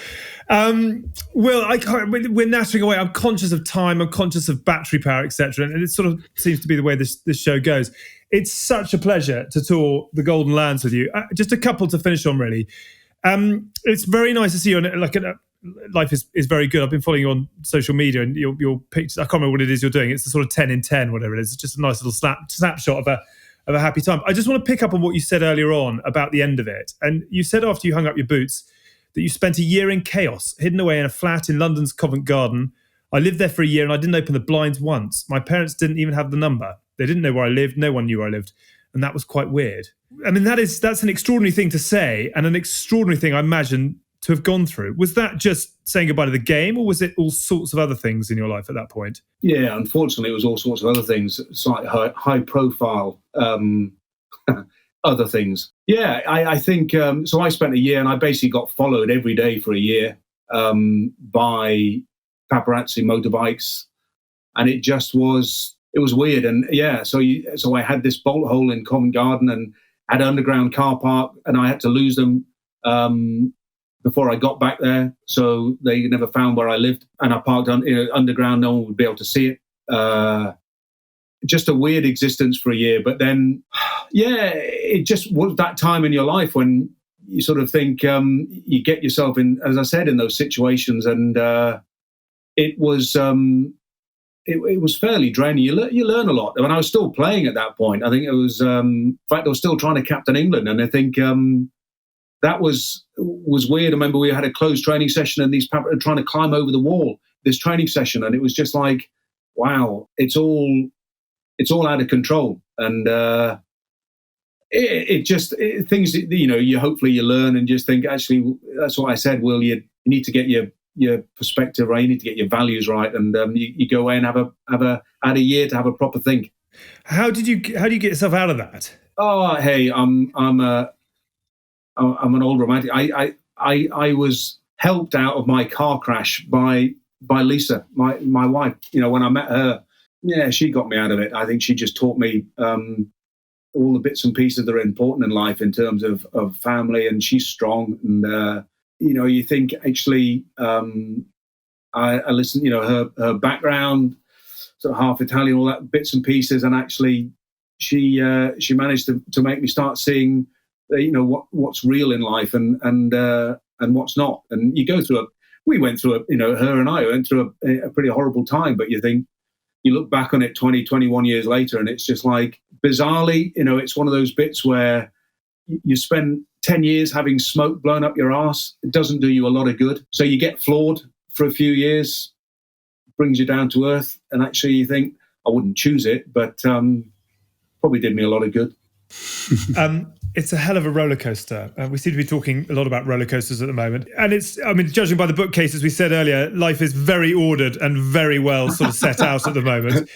Will, we're nattering away. I'm conscious of time. I'm conscious of battery power, etc. And it sort of seems to be the way this show goes. It's such a pleasure to tour the Golden Lands with you. Just a couple to finish on, really. It's very nice to see you. Life is very good. I've been following you on social media, and your pictures. I can't remember what it is you're doing. It's the sort of 10 in 10, whatever it is. It's just a nice little snapshot of a happy time. I just want to pick up on what you said earlier on about the end of it. And you said after you hung up your boots that you spent a year in chaos, hidden away in a flat in London's Covent Garden. I lived there for a year and I didn't open the blinds once. My parents didn't even have the number. They didn't know where I lived. No one knew where I lived. And that was quite weird. I mean, that's an extraordinary thing to say, and an extraordinary thing, I imagine, to have gone through. Was that just saying goodbye to the game, or was it all sorts of other things in your life at that point? Yeah, unfortunately, it was all sorts of other things, slightly high profile other things. Yeah, I think, so I spent a year and I basically got followed every day for a year by paparazzi motorbikes. And it was weird. And yeah, so I had this bolt hole in Covent Garden and had an underground car park, and I had to lose them before I got back there. So they never found where I lived. And I parked underground, no one would be able to see it. Just a weird existence for a year. But then, yeah, it just was that time in your life when you sort of think you get yourself in, as I said, in those situations. And it was fairly draining. You learn a lot. When I was still playing at that point, I think it was, in fact, I was still trying to captain England. And I think that was weird. I remember we had a closed training session and these paparazzi trying to climb over the wall, this training session. And it was just like, wow, it's all out of control. And things that, you hopefully you learn and just think, actually, that's what I said, Will, you need to get your perspective right, you need to get your values right, and you go away and have a year to have a proper think. How do you get yourself out of that? Oh, hey, I'm an old romantic. I was helped out of my car crash by Lisa, my wife. When I met her, yeah, she got me out of it. I think she just taught me all the bits and pieces that are important in life in terms of family, and she's strong. And you think actually, I listened. Her background, sort of half Italian, all that bits and pieces, and actually, she managed to make me start seeing, what's real in life and what's not. And you go through we went through her and I went through a pretty horrible time, but you look back on it 20, 21 years later, and it's just like, bizarrely, it's one of those bits where you spend 10 years having smoke blown up your arse. It doesn't do you a lot of good. So you get flawed for a few years, brings you down to earth, and actually you think, I wouldn't choose it, but probably did me a lot of good. It's a hell of a roller coaster. We seem to be talking a lot about roller coasters at the moment. And judging by the bookcase, as we said earlier, life is very ordered and very well sort of set out at the moment.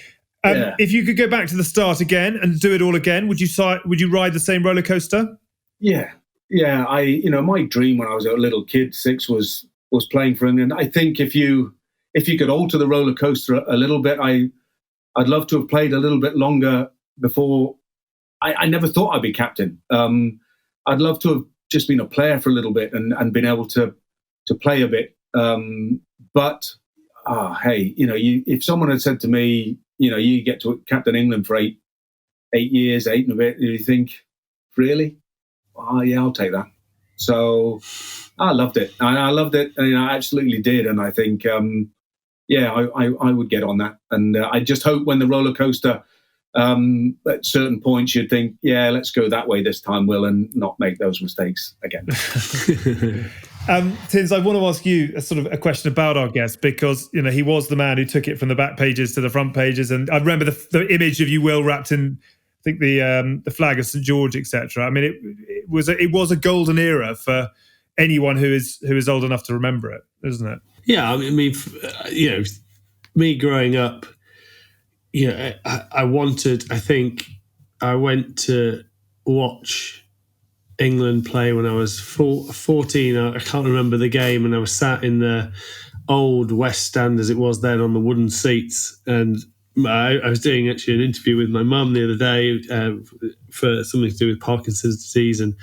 Yeah. If you could go back to the start again and do it all again, would you ride the same roller coaster? Yeah. My dream when I was a little kid, 6, was playing for England. I think if you could alter the roller coaster a little bit, I'd love to have played a little bit longer before. I never thought I'd be captain. I'd love to have just been a player for a little bit and been able to play a bit. But hey, if someone had said to me, you get to captain England for 8 years, 8 and a bit, you think, really? Oh, yeah, I'll take that. So I loved it. I loved it. And I absolutely did. And I think, I would get on that. And I just hope when the roller coaster, at certain points, you'd think, yeah, let's go that way this time, Will, and not make those mistakes again. Tins, I want to ask you a question about our guest, because he was the man who took it from the back pages to the front pages, and I remember the image of you, Will, wrapped in, I think, the flag of St George, etc. I mean, it was a golden era for anyone who is old enough to remember it, isn't it? Yeah, I mean, me growing up, I went to watch England play when I was 14. I can't remember the game, and I was sat in the old West Stand as it was then on the wooden seats, and I was doing actually an interview with my mum the other day for something to do with Parkinson's disease, and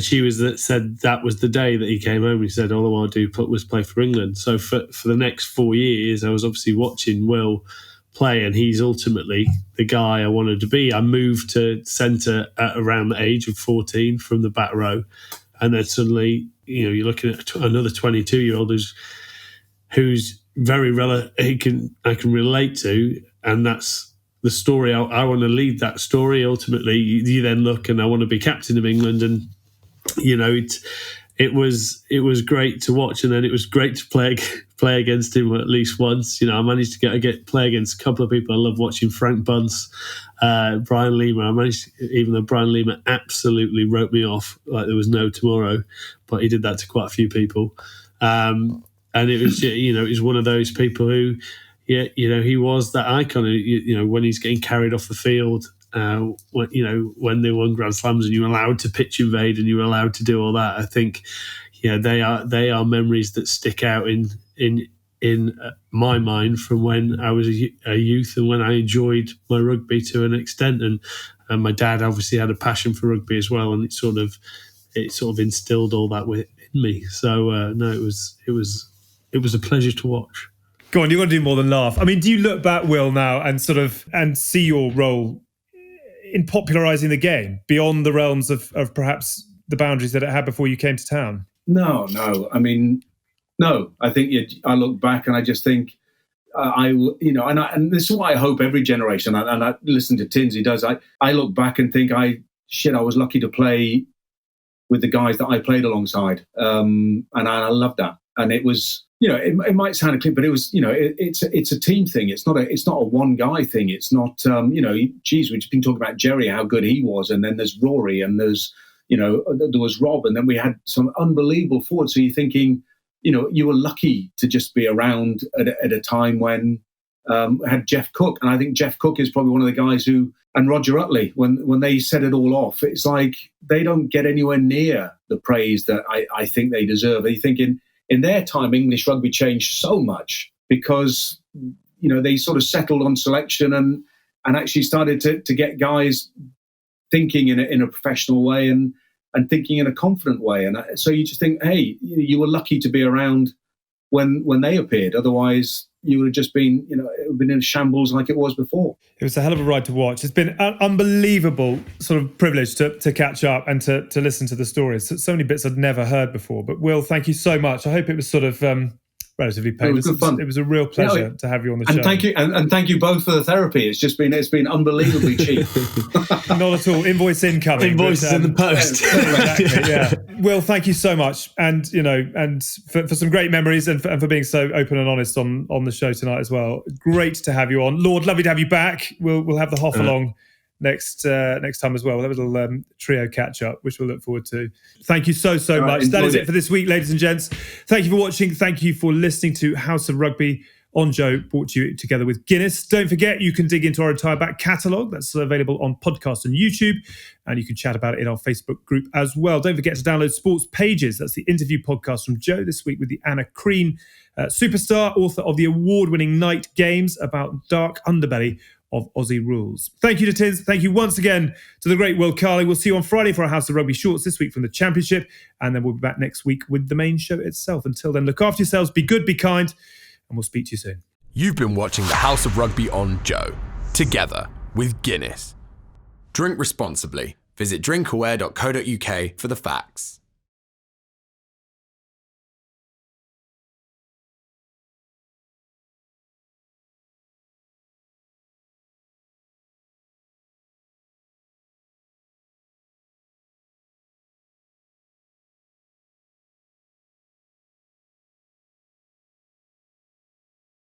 she said that was the day that he came home. He said, all I want to do was play for England. So for the next 4 years, I was obviously watching Will play, and he's ultimately the guy I wanted to be. I moved to centre at around the age of 14 from the back row, and then suddenly, you're looking at another 22-year-old who's very I can relate to, and that's the story. I want to lead that story. Ultimately, you then look, and I want to be captain of England, and it was great to watch, and then it was great to play against him at least once. I managed to play against a couple of people. I love watching Frank Bunce, Brian Lima. Even though Brian Lima absolutely wrote me off like there was no tomorrow, but he did that to quite a few people. And it was, it was one of those people who, he was that icon. When he's getting carried off the field, when they won Grand Slams and you were allowed to pitch invade and you were allowed to do all that, I think, they are memories that stick out in my mind from when I was a youth and when I enjoyed my rugby to an extent, and my dad obviously had a passion for rugby as well, and it sort of instilled all that in me. So no, it was a pleasure to watch. Go on, you want to do more than laugh. I mean, do you look back, Will, now and see your role in popularising the game beyond the realms of perhaps the boundaries that it had before you came to town? No. I mean, no. I think I look back and I just think, and this is what I hope every generation. And I listen to Tins, he does. I look back and think, I was lucky to play with the guys that I played alongside, and I loved that. And it was, it might sound a clip, but it was, it's a team thing. It's not a one guy thing. It's not, we've just been talking about Jerry, how good he was, and then there's Rory, and there's, there was Rob, and then we had some unbelievable forwards. So you're thinking, you were lucky to just be around at a time when had Jeff Cook, and I think Jeff Cook is probably one of the guys who, and Roger Utley, when they set it all off, it's like they don't get anywhere near the praise that I think they deserve. You're thinking, in their time, English rugby changed so much because, they sort of settled on selection and actually started to get guys thinking in a professional way and thinking in a confident way. And so you just think, hey, you were lucky to be around when they appeared. Otherwise, you would have just been, it would have been in shambles like it was before. It was a hell of a ride to watch. It's been an unbelievable sort of privilege to catch up and to listen to the stories. So many bits I'd never heard before. But Will, thank you so much. I hope it was sort of relatively painless. It was good fun. It was a real pleasure to have you on the show. And thank you both for the therapy. It's been unbelievably cheap. Not at all. Invoice incoming. Invoices in the post. Exactly, yeah. Will, thank you so much, and for some great memories and for being so open and honest on the show tonight as well. Great to have you on, Lord. Lovely to have you back. We'll have the Hoff along next time as well. We'll have a little trio catch up, which we'll look forward to. Thank you so much. That is it for this week, ladies and gents. Thank you for watching. Thank you for listening to House of Rugby on Joe, brought to you together with Guinness. Don't forget, you can dig into our entire back catalogue. That's available on podcast and YouTube, and you can chat about it in our Facebook group as well. Don't forget to download Sports Pages. That's the interview podcast from Joe this week with the Anna Crean superstar, author of the award-winning Night Games, about dark underbelly of Aussie rules. Thank you to Tins. Thank you once again to the great Will Carling. We'll see you on Friday for our House of Rugby shorts this week from the Championship, and then we'll be back next week with the main show itself. Until then, look after yourselves, be good, be kind, and we'll speak to you soon. You've been watching the House of Rugby on Joe, together with Guinness. Drink responsibly. Visit drinkaware.co.uk for the facts.